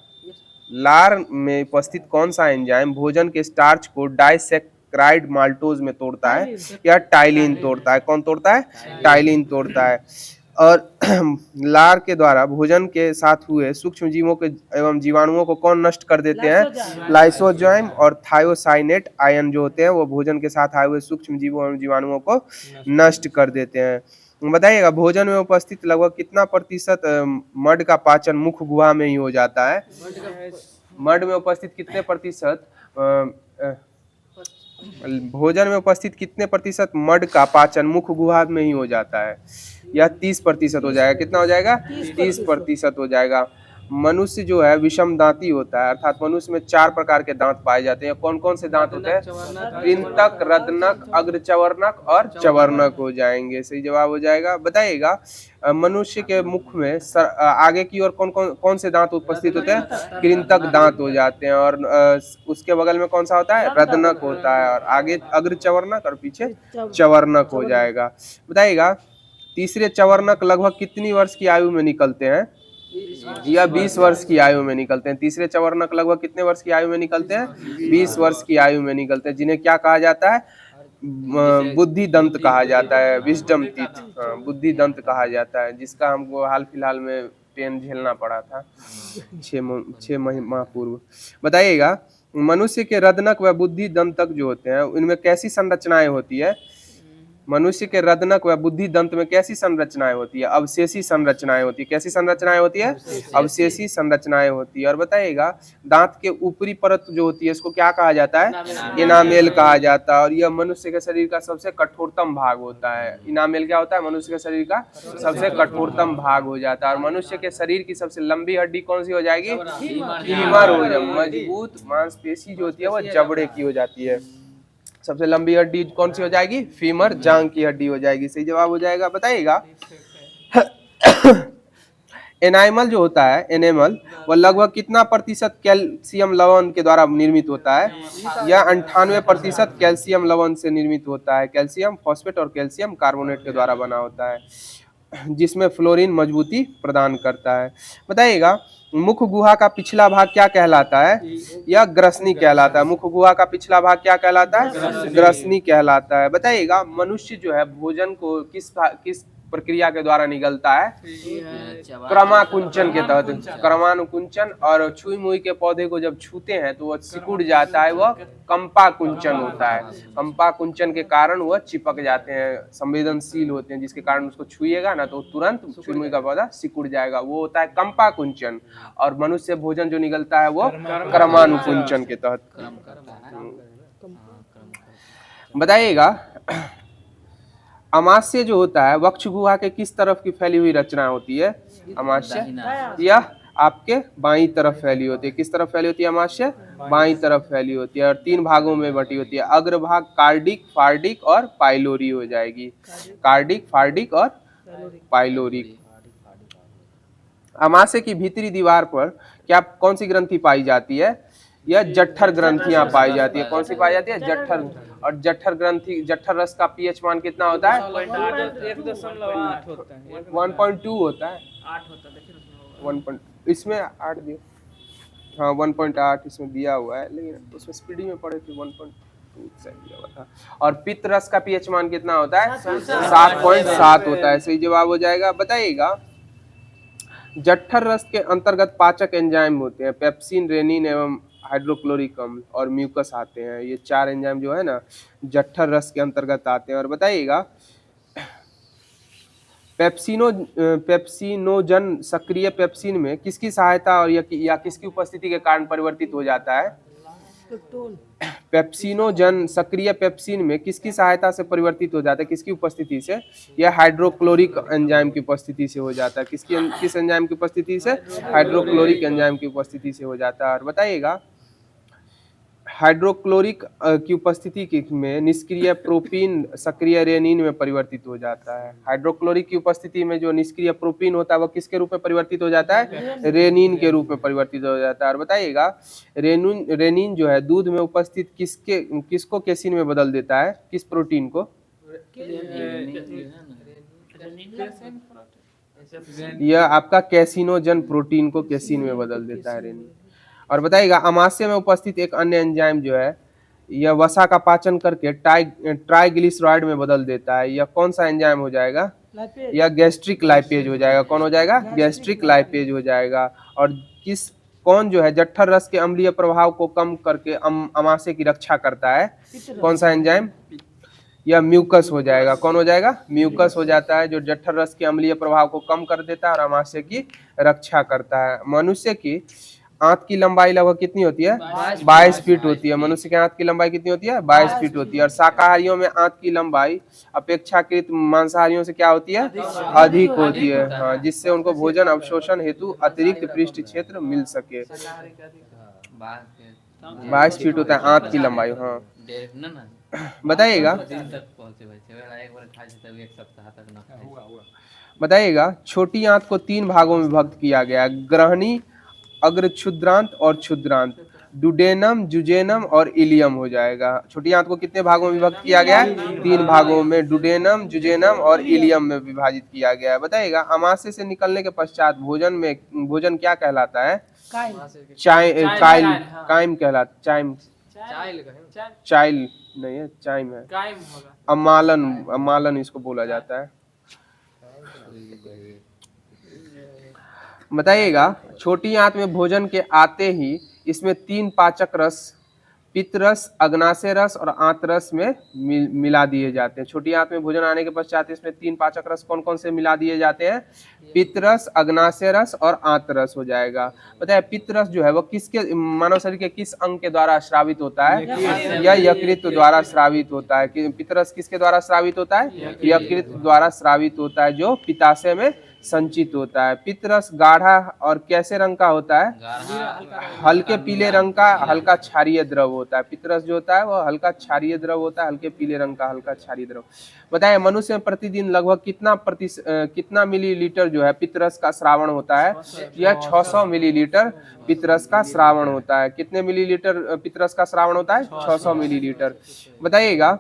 S1: लार में उपस्थित कौन सा एंजाइम भोजन के स्टार्च को डाइसैक्राइड माल्टोज में तोड़ता है? या टाइलिन तोड़ता है। कौन तोड़ता है? टाइलिन तोड़ता है। और लार के द्वारा भोजन के साथ हुए सूक्ष्म जीवों के एवं जीवाणुओं को कौन नष्ट कर देते हैं? लाइसोजाइम और थायोसाइनेट आयन जो होते हैं वो भोजन के साथ आए हुए सूक्ष्म जीवों एवं जीवाणुओं को नष्ट कर देते हैं। बताइएगा भोजन में उपस्थित लगभग कितना प्रतिशत मड का पाचन मुख गुहा में ही हो जाता है? मड में उपस्थित कितने प्रतिशत भोजन में उपस्थित कितने प्रतिशत मड का पाचन मुख गुहा में ही हो जाता है? यह 30% हो जाएगा। कितना हो जाएगा? 30% हो जाएगा। मनुष्य जो है विषम दांती होता है, अर्थात मनुष्य में 4 प्रकार के दांत पाए जाते हैं। कौन कौन से दांत होते हैं? कृंतक, रदनक, अग्रचवर्णक और चवर्णक हो जाएंगे। सही जवाब हो जाएगा। बताइएगा मनुष्य के मुख में आगे की ओर कौन से दांत उपस्थित होते हैं? कृंतक दांत हो जाते हैं। और उसके बगल में कौन सा होता है? रदनक होता है। और आगे अग्रचवर्णक और पीछे चवर्णक हो जाएगा। बताइएगा तीसरे चवर्णक लगभग कितनी वर्ष की आयु में निकलते हैं? या 20 वर्ष की आयु में निकलते हैं। तीसरे चवर्णक लगभग कितने वर्ष की आयु में निकलते हैं? 20 वर्ष की आयु में निकलते हैं, जिन्हें क्या कहा जाता है? बुद्धि दंत कहा जाता है। विजडम टीथ, बुद्धि दंत कहा जाता है, जिसका हमको हाल फिलहाल में पेन झेलना पड़ा था 6 माह पूर्व। बताइएगा मनुष्य के रदनक व बुद्धि दंतक जो होते हैं इनमें कैसी संरचनाएं होती है? मनुष्य के रदनक व बुद्धि दंत में कैसी संरचनाएं होती है? अवशेषी संरचनाएं होती है। कैसी संरचनाएं होती है? अवशेषी संरचनाएं होती है। और बताइएगा दांत के ऊपरी परत जो होती है इसको क्या कहा जाता है? इनामेल कहा जाता है। और यह मनुष्य के शरीर का सबसे कठोरतम भाग होता है। इनामेल क्या होता है? मनुष्य के शरीर का सबसे कठोरतम भाग हो जाता है। और मनुष्य के शरीर की सबसे लंबी हड्डी कौन सी हो जाएगी? फीमर हो जाएगी। मजबूत मांसपेशी जो होती है वह जबड़े की हो जाती है। सबसे लंबी हड्डी कौन सी हो जाएगी? फीमर, जांग की हड्डी हो जाएगी। सही जवाब हो जाएगा। बताइएगा एनाइमल जो होता है एनेमल वह लगभग कितना प्रतिशत कैल्शियम लवण के द्वारा निर्मित होता है? यह 98% कैल्शियम लवण से निर्मित होता है। कैल्शियम फॉस्फेट और कैल्शियम कार्बोनेट के द्वारा बना होता है, जिसमें फ्लोरीन मजबूती प्रदान करता है। बताइएगा मुख गुहा का पिछला भाग क्या कहलाता है? यह ग्रसनी कहलाता है। मुख गुहा का पिछला भाग क्या कहलाता है? ग्रसनी कहलाता है। बताइएगा मनुष्य जो है भोजन को किस प्रक्रिया के द्वारा निकलता है? क्रमाकुंचन के तहत, क्रमानुकुंचन। और छुई मुई के पौधे को जब छूते हैं तो वह सिकुड़ जाता है, वह कंपाकुंचन होता है। कंपाकुंचन के कारण वह चिपक जाते हैं, संवेदनशील होते हैं, जिसके कारण उसको छुइएगा ना तो तुरंत छुई मुई का पौधा सिकुड़ जाएगा, वो होता है कंपाकुंचन। और मनुष्य भोजन जो निकलता है वो क्रमानुकुंचन के तहत। बताइएगा, अमाशय जो होता है वक्ष गुहा के किस तरफ की फैली हुई रचना होती है? अमाशय यह आपके बाईं तरफ फैली होती है। किस तरफ फैली होती है अमाशय? बाईं तरफ फैली होती है, और 3 भागों में बटी होती है। अग्रभाग कार्डिक, फार्डिक और पाइलोरी हो जाएगी। कार्डिक, फार्डिक और पाइलोरिक। अमाशय की भीतरी दीवार पर क्या कौन सी ग्रंथि पाई जाती है? यह जठर ग्रंथियां पाई जाती है। कौन सी पाई जाती है? जठर। और जठर ग्रंथि, जठर रस का पीएच मान कितना होता है? 1.2 होता है। 1. इसमें 8 दिया, हाँ 1.8 इसमें दिया हुआ है, लेकिन उसमें स्पीडी में पढ़े थे 1.2 दिया हुआ था। और पित्त रस का पीएच मान कितना होता है? 7.7 होता है। सही जवाब हो जाएगा। बताइएगा, जठर रस के अंतर्गत पाचक एंजाइम होते हैं, पेप्सिन, रेनिन एवं हाइड्रोक्लोरिक अम्ल और म्यूकस आते हैं। ये 4 एंजाइम जो है ना जठर रस के अंतर्गत आते हैं। और बताइएगा, पेप्सिनोजन सक्रिय पेप्सिन में किसकी सहायता और या किसकी उपस्थिति के कारण परिवर्तित हो जाता है? पेप्सिनोजन सक्रिय पेप्सिन में किसकी सहायता से परिवर्तित हो जाता है? किसकी उपस्थिति से? यह हाइड्रोक्लोरिक एंजाइम की उपस्थिति से हो जाता है। किस एंजाइम की उपस्थिति से? हाइड्रोक्लोरिक एंजाइम की उपस्थिति से हो जाता है। और बताइएगा, हाइड्रोक्लोरिक की उपस्थिति में निष्क्रिय प्रोपीन सक्रिय रेनिन में परिवर्तित हो जाता है। हाइड्रोक्लोरिक की उपस्थिति में जो निष्क्रिय प्रोपीन होता है वो किसके रूप में परिवर्तित हो जाता है? रेनिन के रूप में परिवर्तित हो जाता है। और बताइएगा, रेनिन जो है दूध में उपस्थित किसको केसिन में बदल देता है? किस प्रोटीन को? यह आपका कैसिनोजन प्रोटीन को केसिन में बदल देता है, रेनिन। और बताइएगा, अमाशय में उपस्थित एक अन्य एंजाइम जो है यह वसा का पाचन करके ट्राइग्लिसराइड में बदल देता है। यह कौन सा एंजाइम हो जाएगा? यह गैस्ट्रिक लाइपेज हो जाएगा। कौन हो जाएगा? गैस्ट्रिक लाइपेज हो जाएगा। और कौन जो है जठर रस के अम्लीय प्रभाव को कम करके अमाशय की रक्षा करता है? कौन सा एंजाइम? यह म्यूकस हो जाएगा। कौन हो जाएगा? म्यूकस हो जाता है, जो जठर रस के अम्लीय प्रभाव को कम कर देता है और अमाशय की रक्षा करता है। मनुष्य की आंत की लंबाई लगभग कितनी होती है? 22 फीट होती है। मनुष्य की आंत की लंबाई कितनी होती है? 22 फीट होती है। और शाकाहारियों में आंत की लंबाई अपेक्षाकृत मांसाहारियों से क्या होती है? अधिक होती है, हाँ, जिससे उनको भोजन अवशोषण हेतु अतिरिक्त पृष्ठ क्षेत्र मिल सके। 22 फीट होता है आंत की लंबाई, हाँ। बताइएगा, छोटी आंत को 3 भागों में विभक्त किया गया है, ग्रहणी, अग्र क्षुद्रांत और क्षुद्रांत। डुडेनम, जुजेनम और इलियम हो जाएगा। छोटी आंत को कितने भागों में विभक्त किया गया है? 3 भागों में, डुडेनम, जुजेनम और इलियम में विभाजित किया गया है। बताइएगा, अमाशय से निकलने के पश्चात भोजन क्या कहलाता है? काइम कहलाता। चाइल नहीं है, चाइम है। अमालन इसको बोला जाता है। बताइएगा, छोटी आंत में भोजन के आते ही इसमें 3 पाचक रस, पित्त रस, अग्नाशय रस और आंत रस में मिला दिए जाते हैं। छोटी आंत में भोजन आने के पश्चात इसमें 3 पाचक रस कौन कौन से मिला दिए जाते हैं? पित्त रस, अग्नाशय रस और आंत रस हो जाएगा। बताइए, पित्त रस जो है वो किसके, मानव शरीर के किस अंग के द्वारा स्रावित होता है? यह यकृत द्वारा स्रावित होता है। पित्त रस किसके द्वारा स्रावित होता है? यकृत द्वारा स्रावित होता है, जो पित्ताशय में संचित होता है। पित्त रस गाढ़ा और कैसे रंग का होता है? हल्के पीले रंग का, हल्का क्षारीय द्रव होता है। पित्त रस जो होता है वो हल्का क्षारीय द्रव होता है, हल्के पीले रंग का हल्का क्षारीय द्रव। बताइए, मनुष्य में प्रतिदिन लगभग कितना मिलीलीटर जो है पित्त रस का श्रावण होता है? यह 600 मिलीलीटर पित्त रस का श्रावण होता है। कितने मिलीलीटर पित्त रस का श्रावण होता है? 600 मिलीलीटर। बताइएगा,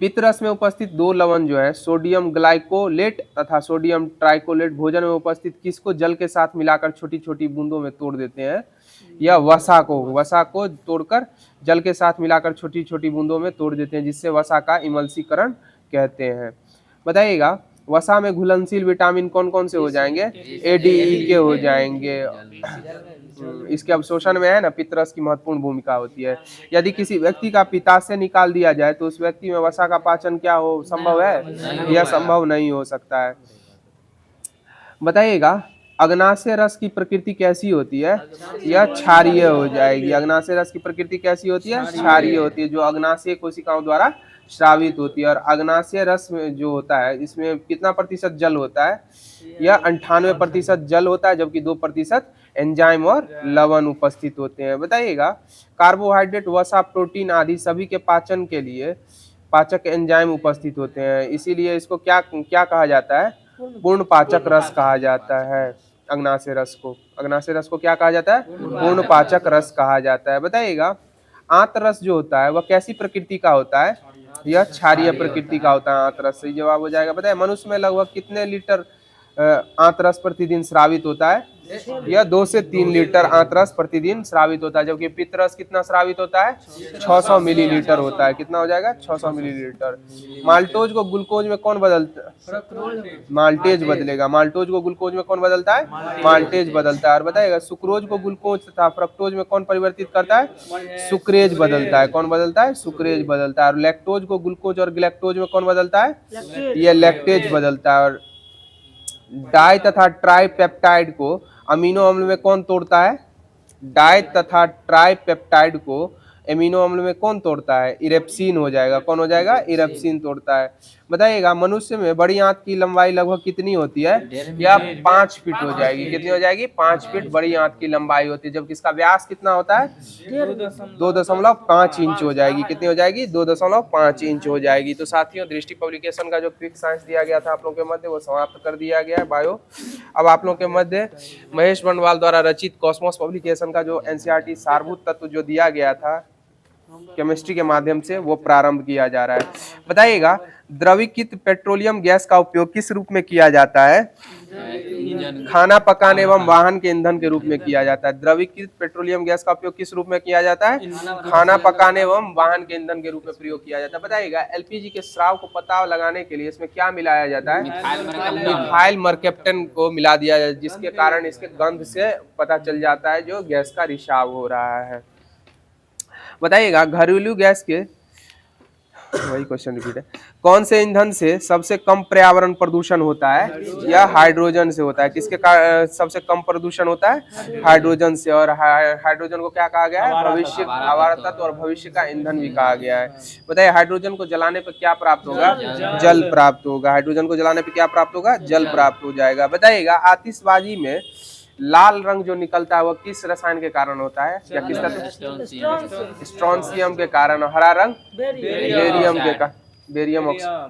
S1: पित्त रस में उपस्थित 2 लवण जो है सोडियम ग्लाइकोलेट तथा सोडियम ट्राइकोलेट भोजन में उपस्थित किसको जल के साथ मिलाकर छोटी छोटी बूंदों में तोड़ देते हैं? या वसा को तोड़कर जल के साथ मिलाकर छोटी छोटी बूंदों में तोड़ देते हैं, जिससे वसा का इमल्सीकरण कहते हैं। बताइएगा वसा में घुलनशील विटामिन कौन कौन से हो जाएंगे? ए डी ई के हो जाएंगे। इसके अवशोषण में है ना पित्तरस की महत्वपूर्ण भूमिका होती है। यदि किसी व्यक्ति का पित्ताशय निकाल दिया जाए तो उस व्यक्ति में वसा का पाचन क्या हो संभव है? यह संभव नहीं हो सकता है। बताइएगा अग्नाशय रस की प्रकृति कैसी होती है? यह क्षारीय हो जाएगी। अग्नाशय रस की प्रकृति कैसी होती है? क्षारीय होती है, जो अग्नाशय कोशिकाओं द्वारा स्रावित होती है। और अग्नाशय रस में जो होता है इसमें कितना प्रतिशत जल होता है? यह 98% जल होता है, जबकि 2% एंजाइम और लवण उपस्थित होते हैं। बताइएगा कार्बोहाइड्रेट, वसा, प्रोटीन आदि सभी के पाचन के लिए पाचक एंजाइम उपस्थित होते हैं, इसीलिए इसको क्या क्या कहा जाता है? पूर्ण पाचक रस कहा जाता है। अग्नाशय रस को क्या कहा जाता है? पूर्ण पाचक रस कहा जाता है। बताइएगा आंत रस जो होता है वह कैसी प्रकृति का होता है? यह क्षारीय प्रकृति का होता है। आंत रस सही जवाब हो जाएगा। बताइए मनुष्य में लगभग कितने लीटर आंत रस प्रतिदिन स्रावित होता है? यह 2 से 3 लीटर आंत रस प्रतिदिन स्रावित होता है, जबकि पित्त रस कितना स्रावित होता है? 600 मिलीलीटर होता है। कितना हो जाएगा? 600 मिलीलीटर। माल्टोज को ग्लूकोज में कौन बदलता है? माल्टेज बदलेगा। माल्टोज को ग्लूकोज में कौन बदलता है? माल्टेज बदलता है। और बताइएगा सुक्रोज को ग्लूकोज तथा फ्रक्टोज में कौन परिवर्तित करता है? सुक्रेज बदलता है। कौन बदलता है? सुक्रेज बदलता है। और लैक्टोज को ग्लूकोज और ग्लैक्टोज में कौन बदलता है? यह लैक्टेज बदलता है। और डाई तथा ट्राई पेप्टाइड को अमीनो अम्ल में कौन तोड़ता है? डाई तथा ट्राई पेप्टाइड को एमिनो अम्ल में कौन तोड़ता है? इरेप्सिन हो जाएगा। कौन हो जाएगा? इरेप्सिन तोड़ता है। बताइएगा मनुष्य में बड़ी आंत की लंबाई लगभग कितनी होती है? या 5 फीट हो जाएगी। कितनी हो जाएगी? 5 फीट बड़ी आंत की लंबाई होती है, जबकि इसका व्यास कितना होता है? 2.5 इंच हो जाएगी। कितनी हो जाएगी? 2.5 इंच हो जाएगी। तो साथियों दृष्टि पब्लिकेशन का जो क्विक साइंस दिया गया था आप लोगों के मध्य वो समाप्त कर दिया गया है बायो। अब आप लोगों के मध्य महेश बंडवाल द्वारा रचित कॉस्मोस पब्लिकेशन का जो एनसीईआरटी सारभूत तत्व जो दिया गया था केमिस्ट्री के माध्यम से वो प्रारंभ किया जा रहा है। बताइएगा द्रवीकृत पेट्रोलियम गैस का उपयोग किस रूप में किया जाता है? खाना पकाने एवं वाहन के ईंधन के रूप में किया जाता है। द्रवीकृत पेट्रोलियम गैस का उपयोग किस रूप में किया जाता है? खाना पकाने एवं वाहन के ईंधन के रूप में प्रयोग किया जाता है। बताइएगा एलपीजी के स्राव को पता लगाने के लिए इसमें क्या मिलाया जाता है? मिथाइल मरकैप्टन को मिला दिया जाता है, जिसके कारण इसके गंध से पता चल जाता है जो गैस का रिसाव हो रहा है। बताइएगा घरेलू गैस के वही क्वेश्चन रिपीट है। कौन से ईंधन से सबसे कम पर्यावरण प्रदूषण होता है? या हाइड्रोजन से होता है। किसके सबसे कम प्रदूषण होता है? हाइड्रोजन से। और हाइड्रोजन को क्या कहा गया है? भविष्य आवारा तत्व और भविष्य का ईंधन भी कहा गया है। बताइए हाइड्रोजन को जलाने पर क्या प्राप्त होगा? जल प्राप्त होगा। हाइड्रोजन को जलाने पर क्या प्राप्त होगा? जल प्राप्त हो जाएगा। बताइएगा आतिशबाजी में लाल रंग जो निकलता है वो किस रसायन के कारण होता है? या किस तत्व? स्ट्रोंशियम के कारण। और हरा रंग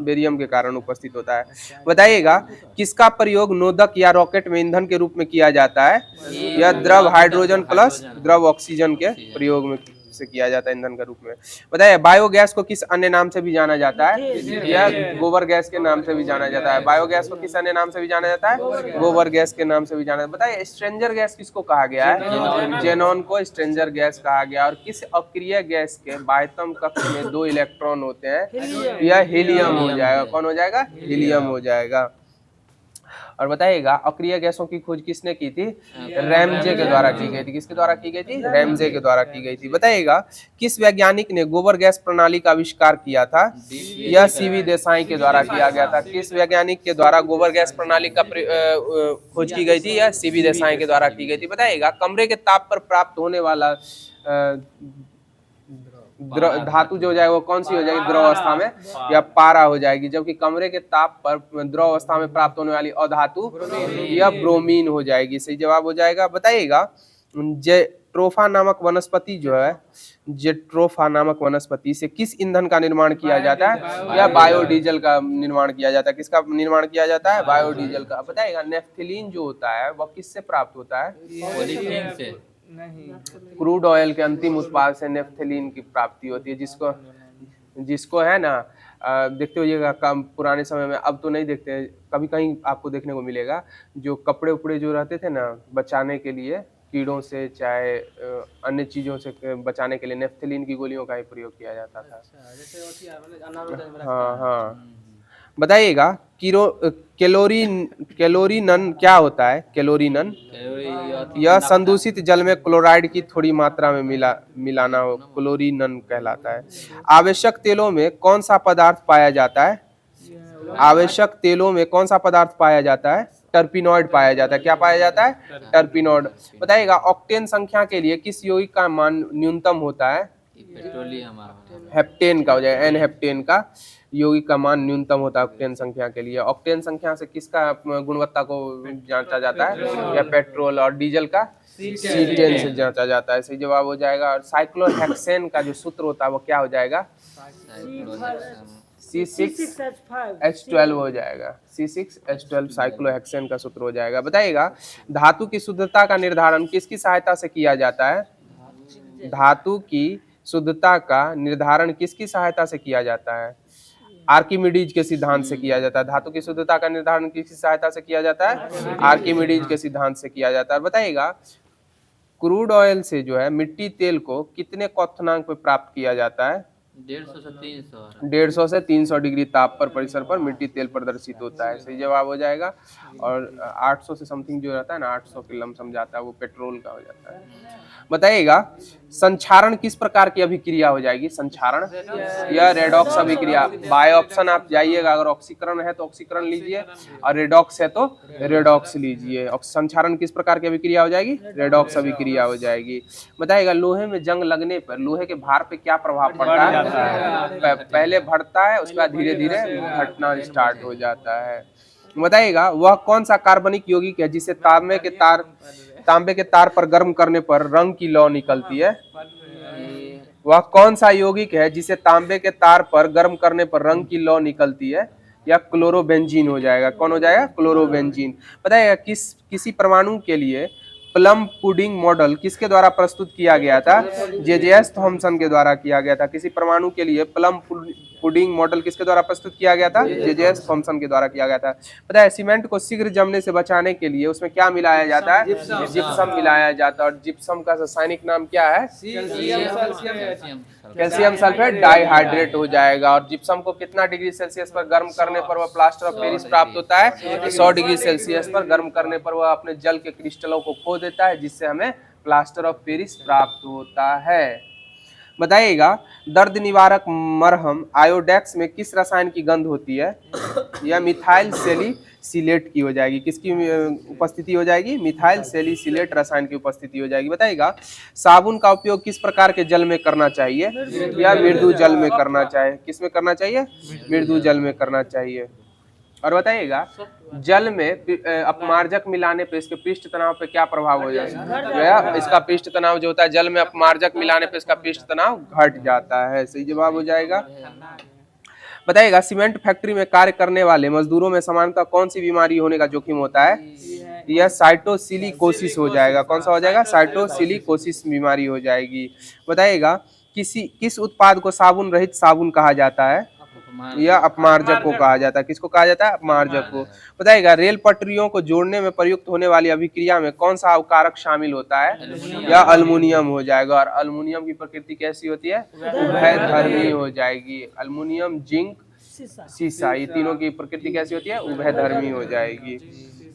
S1: बेरियम के कारण उपस्थित होता है। बताइएगा किसका प्रयोग नोदक या रॉकेट में ईंधन के रूप में किया जाता है? यह द्रव हाइड्रोजन प्लस द्रव ऑक्सीजन के प्रयोग में से किया जाता है ईंधन के रूप में। बताइए बायोगैस को किस अन्य नाम से भी जाना जाता है? यह गोबर गैस के नाम से भी जाना जाता है। बायोगैस को किस अन्य नाम से भी जाना जाता है? गोबर गैस के नाम से भी जाना जाता है। बताइए स्ट्रेंजर गैस किसको कहा गया है? जेनॉन को स्ट्रेंजर गैस कहा गया। और किस अक्रिय गैस के बाह्यतम कक्ष में 2 इलेक्ट्रॉन होते हैं? यह हीलियम हो जाएगा। कौन हो जाएगा? हीलियम हो जाएगा। और बताइएगा अक्रिय गैसों की खोज किसने की थी? रैमजे के द्वारा की गई थी। किसके द्वारा की गई थी? रैमजे के द्वारा की गई थी। बताइएगा किस वैज्ञानिक ने गोबर गैस प्रणाली का आविष्कार किया था? यह सीवी देसाई के द्वारा किया गया था। किस वैज्ञानिक के द्वारा गोबर गैस प्रणाली का खोज की गई थी? यह सीवी देसाई के द्वारा की गई थी। बताइएगा कमरे के ताप पर प्राप्त होने वाला धातु जो हो जाएगा वो कौन सी हो जाएगी? द्रव अवस्था में या पारा हो जाएगी। जबकि कमरे के ताप पर द्रव अवस्था में प्राप्त होने वाली अधातु यह ब्रोमीन हो जाएगी। सही जवाब हो जाएगा। बताइएगा जेट्रोफा नामक वनस्पति जो है जेट्रोफा नामक वनस्पति से किस ईंधन का निर्माण किया जाता है? या बायोडीजल का निर्माण किया जाता है। किसका निर्माण किया जाता है? बायोडीजल का। बताइएगा नेफ्थलीन जो होता है वह किससे प्राप्त होता है? क्रूड ऑयल के अंतिम उत्पाद से नेफ्थलीन की प्राप्ति होती है, जिसको है ना देखते होइएगा कम पुराने समय में, अब तो नहीं देखते, कभी कहीं आपको देखने को मिलेगा जो कपड़े उपड़े जो रहते थे ना बचाने के लिए कीड़ों से चाहे अन्य चीजों से बचाने के लिए नेफ्थलीन की गोलियों का ही प्रयोग किया जाता था। हाँ हाँ बताइएगा कैलोरीनन क्या होता है? कैलोरीनन यह संदूषित जल में क्लोराइड की थोड़ी मात्रा में मिलाना हो, क्लोरीनन कहलाता है। आवश्यक तेलों में कौन सा पदार्थ पाया जाता है? आवश्यक तेलों में कौन सा पदार्थ पाया जाता है? टर्पिनॉइड पाया जाता है। क्या पाया जाता है? टर्पिनॉइड। बताइएगा ऑक्टेन संख्या के लिए किस यौगिक का मान न्यूनतम होता है?
S2: पेट्रोलियम
S1: हेप्टेन का हो जाएगा, एन हेप्टेन का यौगिक का मान न्यूनतम होता है ऑक्टेन संख्या के लिए। ऑक्टेन संख्या से किसका गुणवत्ता को जांचा जाता है? या पेट्रोल और डीजल का C10 से जांचा जाता है। सही जवाब हो जाएगा। और साइक्लोहेक्सेन का जो सूत्र होता है वो क्या हो जाएगा? C6H12 हो जाएगा। C6H12 साइक्लोहेक्सेन का सूत्र हो जाएगा। बताइएगा धातु की शुद्धता का निर्धारण किसकी सहायता से किया जाता है? धातु की शुद्धता का निर्धारण किसकी सहायता से किया जाता है? आर्किमिडीज के सिद्धांत से किया जाता है। धातु की शुद्धता का निर्धारण किसकी सहायता से किया जाता है? आर्किमिडीज के सिद्धांत से किया जाता है। बताइएगा क्रूड ऑयल से जो है मिट्टी तेल को कितने क्वथनांक पे प्राप्त किया जाता है? 150 से 300 डिग्री ताप पर परिसर पर मिट्टी तेल प्रदर्शित होता है। सही जवाब हो जाएगा। और 800 से समथिंग जो रहता है ना, 800 के लमसम जाता है, वो पेट्रोल का हो जाता है। बताइएगा संक्षारण किस प्रकार की अभिक्रिया हो जाएगी? संक्षारण या रेडॉक्स अभिक्रिया। बाय ऑप्शन आप जाइएगा, अगर ऑक्सीकरण है तो ऑक्सीकरण लीजिए और रेडॉक्स है तो रेडॉक्स लीजिए। संक्षारण किस प्रकार की अभिक्रिया हो जाएगी? रेडॉक्स अभिक्रिया हो जाएगी। बताइएगा लोहे में जंग लगने पर लोहे के भार पे क्या प्रभाव पड़ता है? पहले बढ़ता है, उसके बाद धीरे धीरे घटना स्टार्ट हो जाता है। बताइएगा वह कौन सा कार्बनिक यौगिक है जिसे तांबे के तार पर गर्म करने पर रंग की लौ निकलती है? वह कौन सा यौगिक है जिसे तांबे के तार पर गर्म करने पर रंग की लौ निकलती है? या क्लोरोबेंजीन हो जाएगा। कौन हो जाएगा? क्लोरोबेंजीन। बताइएगा किसी परमाणु के लिए प्लम पुडिंग मॉडल किसके द्वारा प्रस्तुत किया गया था? जेजेएस थॉमसन के द्वारा किया गया था। किसी परमाणु के लिए प्लम पुडिंग मॉडल किसके द्वारा प्रस्तुत किया गया था? जेजेएस थॉमसन के द्वारा किया गया था। पता है सीमेंट को शीघ्र जमने से बचाने के लिए उसमें क्या मिलाया जाता है? जिप्सम मिलाया जाता है। और जिप्सम का रासायनिक नाम क्या है? कैल्शियम सल्फेट डाइहाइड्रेट हो जाएगा। और जिप्सम को कितना डिग्री सेल्सियस पर गर्म करने पर वह प्लास्टर ऑफ पेरिस प्राप्त होता है? 100 डिग्री सेल्सियस पर गर्म करने पर वह अपने जल के क्रिस्टलों को खो देता है, जिससे हमें प्लास्टर ऑफ पेरिस प्राप्त होता है। बताइएगा दर्द निवारक मरहम आयोडेक्स में किस रसायन की गंध होती है? यह मिथाइल सैलिसिलेट की हो जाएगी। किसकी उपस्थिति हो जाएगी? मिथाइल सैलिसिलेट रसायन की उपस्थिति हो जाएगी। बताइएगा साबुन का उपयोग किस प्रकार के जल में करना चाहिए? या मृदु जल में करना चाहिए? किस में करना चाहिए? मृदु जल में करना चाहिए। और बताइएगा जल में अपमार्जक मिलाने पे इसके पृष्ठ तनाव पे क्या प्रभाव हो जाएगा? इसका पृष्ठ तनाव जो होता है जल में अपमार्जक मिलाने पे इसका पृष्ठ तनाव घट जाता है। सही जवाब हो जाएगा। बताइएगा सीमेंट फैक्ट्री में कार्य करने वाले मजदूरों में सामान्यतः कौन सी बीमारी होने का जोखिम होता है? यह साइटोसिलिकोसिस हो जाएगा। कौन सा हो जाएगा? साइटोसिलिकोसिस बीमारी हो जाएगी। बताइएगा किस उत्पाद को साबुन रहित साबुन कहा जाता है? या अपमार्जक को कहा जाता है। किसको कहा जाता है? अपमार्जक को। बताइएगा रेल पटरियों को जोड़ने में प्रयुक्त होने वाली अभिक्रिया में कौन सा अवकारक शामिल होता है? या अल्युमिनियम हो जाएगा। और अल्युमिनियम की प्रकृति कैसी होती है? उभयधर्मी हो जाएगी। अल्युमिनियम, जिंक, सीसा, ये तीनों की प्रकृति कैसी होती है? उभयधर्मी हो जाएगी।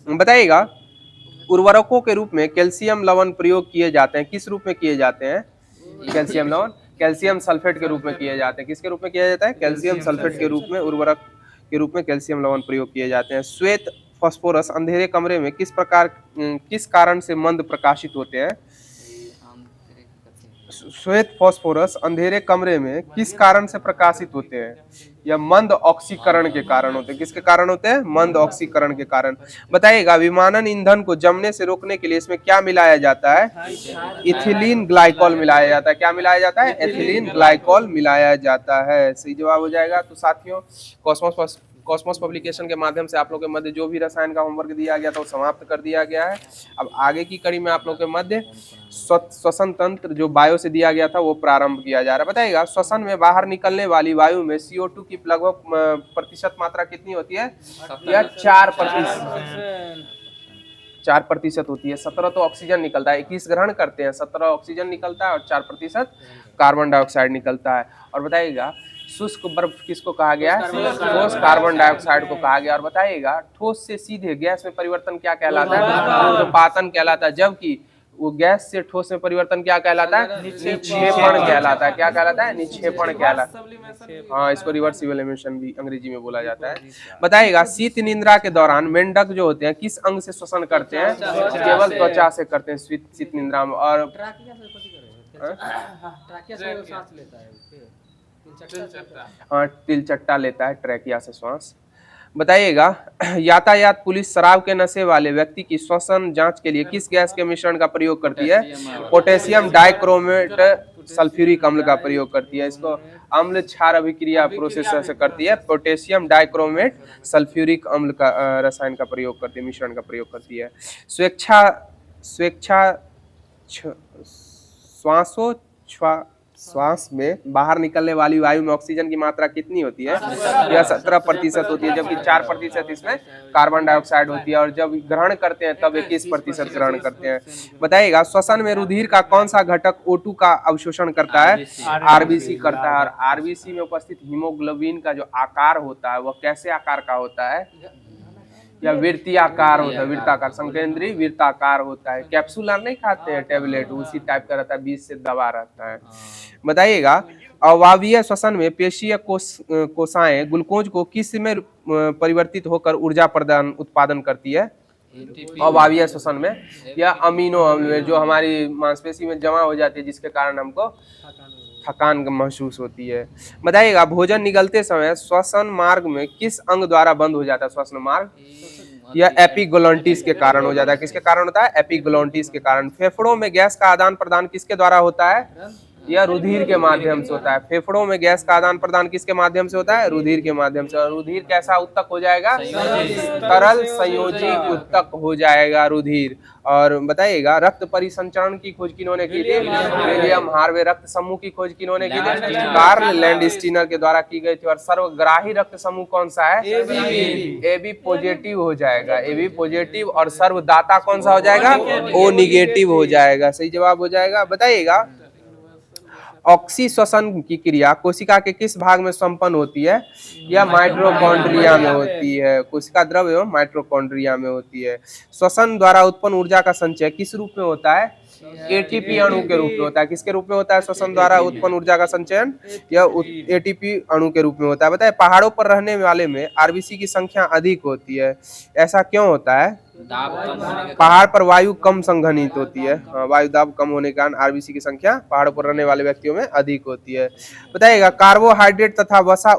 S1: बताइएगा उर्वरकों के रूप में कैल्शियम लवण प्रयोग किए जाते हैं। किस रूप में किए जाते हैं? कैल्शियम लवण कैल्शियम सल्फेट के रूप में किए जाते हैं। किसके रूप में किया जाता है? कैल्शियम सल्फेट के रूप में, उर्वरक के रूप में कैल्शियम लवण प्रयोग किए जाते हैं। श्वेत फास्फोरस अंधेरे कमरे में किस कारण से मंद प्रकाशित होते हैं? श्वेत फास्फोरस अंधेरे कमरे में किस कारण से प्रकाशित होते हैं? या मंद ऑक्सीकरण के कारण होते हैं। किसके कारण होते हैं? मंद ऑक्सीकरण के कारण। बताइएगा विमानन ईंधन को जमने से रोकने के लिए इसमें क्या मिलाया जाता है? इथिलीन ग्लाइकॉल मिलाया जाता है। क्या मिलाया जाता है? एथिलीन ग्लाइकॉल मिलाया जाता है। सही जवाब हो जाएगा। तो साथियों कॉस्मोस पब्लिकेशन के माध्यम से आप लोगों के मध्य जो भी रसायन का होमवर्क दिया गया था वो समाप्त कर दिया गया है। अब आगे की कड़ी में आप लोगों के मध्य श्वसन तंत्र जो वायु से दिया गया था वो प्रारंभ किया जा रहा है। बताइएगा श्वसन में बाहर निकलने वाली वायु में CO2 की लगभग प्रतिशत मात्रा कितनी होती है? या 4% होती है। 17 तो ऑक्सीजन निकलता है, 21 ग्रहण करते हैं, 17 ऑक्सीजन निकलता है और 4% कार्बन डाइऑक्साइड निकलता है। और बताइएगा शुष्क बर्फ किसको कहा गया है? ठोस कार्बन डाइऑक्साइड को कहा गया। और बताइएगा ठोस से सीधे गैस में परिवर्तन क्या कहलाता है? ऊर्ध्वपातन कहलाता है। जबकि वो गैस से ठोस में परिवर्तन क्या कहलाता है? निक्षेपण कहलाता है। क्या कहलाता है? निक्षेपण कहलाता है। हाँ, इसको रिवर्सिबल एमिशन भी अंग्रेजी में बोला जाता है। बताइएगा शीत निद्रा के दौरान मेंढक जो होते हैं किस अंग से श्वसन करते हैं? केवल त्वचा से करते हैं शीत निद्रा में। और हाँ, तिलचट्टा लेता है ट्रैकिया से श्वास। बताइएगा यातायात पुलिस शराब के नशे वाले व्यक्ति की श्वसन जांच के लिए किस गैस के मिश्रण का प्रयोग करती है? पोटेशियम डाइक्रोमेट सल्फ्यूरिक अम्ल का प्रयोग करती है। इसको अम्ल क्षार अभिक्रिया प्रोसेस से करती है। पोटेशियम डाइक्रोमेट सल्फ्यूरिक अम्ल का रसायन का प्रयोग करती है, मिश्रण का प्रयोग करती है। स्वेच्छा श्वास में बाहर निकलने वाली वायु में ऑक्सीजन की मात्रा कितनी होती है? यह 17% होती है, जबकि 4% इसमें कार्बन डाइऑक्साइड होती है। और जब ग्रहण करते हैं तब 21% ग्रहण करते हैं। बताइएगा श्वसन में रुधिर का कौन सा घटक O2 का अवशोषण करता है? आरबीसी करता है। और आरबीसी में उपस्थित हीमोग्लोबिन का जो आकार होता है वह कैसे आकार का होता है? या वृत्ताकार होता है, वृत्ताकार, संकेंद्रीय वृत्ताकार होता है। कैप्सूल नहीं खाते हैं टेबलेट, उसी टाइप का रहता है, बीच से दबा रहता है। बताइएगा अवायवीय श्वसन में पेशीय कोशिकाएं ग्लूकोज को किस में परिवर्तित होकर ऊर्जा उत्पादन करती है? अवायवीय श्वसन में या अमीनो अम्ल में, जो हमारी मांसपेशी में जमा हो जाती है, जिसके कारण हमको थकान महसूस होती है। बताइएगा भोजन निगलते समय श्वसन मार्ग में किस अंग द्वारा बंद हो जाता है? श्वसन मार्ग या एपिग्लोटिस के कारण हो जाता है। किसके कारण होता है? एपिग्लोटिस के कारण। फेफड़ों में गैस का आदान प्रदान किसके द्वारा होता है? या रुधिर के माध्यम से होता है। फेफड़ों में गैस का आदान प्रदान किसके माध्यम से होता है? रुधिर के माध्यम से। और रुधिर कैसा उत्तक हो जाएगा? तरल संयोजी उत्तक हो जाएगा रुधिर। और बताइएगा रक्त परिसंचरण की खोज किन्होंने की थी? William Harvey. रक्त समूह की खोज किन्होंने की थी? कार्ल लैंडस्टीनर के द्वारा की गई थी। और सर्वग्राही रक्त समूह कौन सा है? AB पॉजिटिव हो जाएगा, AB पॉजिटिव। और सर्वदाता कौन सा हो जाएगा? O निगेटिव हो जाएगा। सही जवाब हो जाएगा। बताइएगा ऑक्सी श्वसन की क्रिया कोशिका के किस भाग में संपन्न होती है? या माइटोकॉन्ड्रिया में होती है। कोशिका द्रव एवं माइटोकॉन्ड्रिया में होती है। श्वसन द्वारा उत्पन्न ऊर्जा का संचय किस रूप में होता है? एटीपी अणु के रूप में होता है। किसके रूप में होता है श्वसन द्वारा उत्पन्न ऊर्जा का संचयन? यह एटीपी अणु के रूप में होता है। बताए पहाड़ों पर रहने वाले में आरबीसी की संख्या अधिक होती है, ऐसा क्यों होता है? पहाड़ पर वायु कम संघनित होती है। वायु दाब कम होने के कारण आरबीसी की संख्या पहाड़ों पर रहने वाले व्यक्तियों में अधिक होती है। बताइएगा कार्बोहाइड्रेट तथा वसा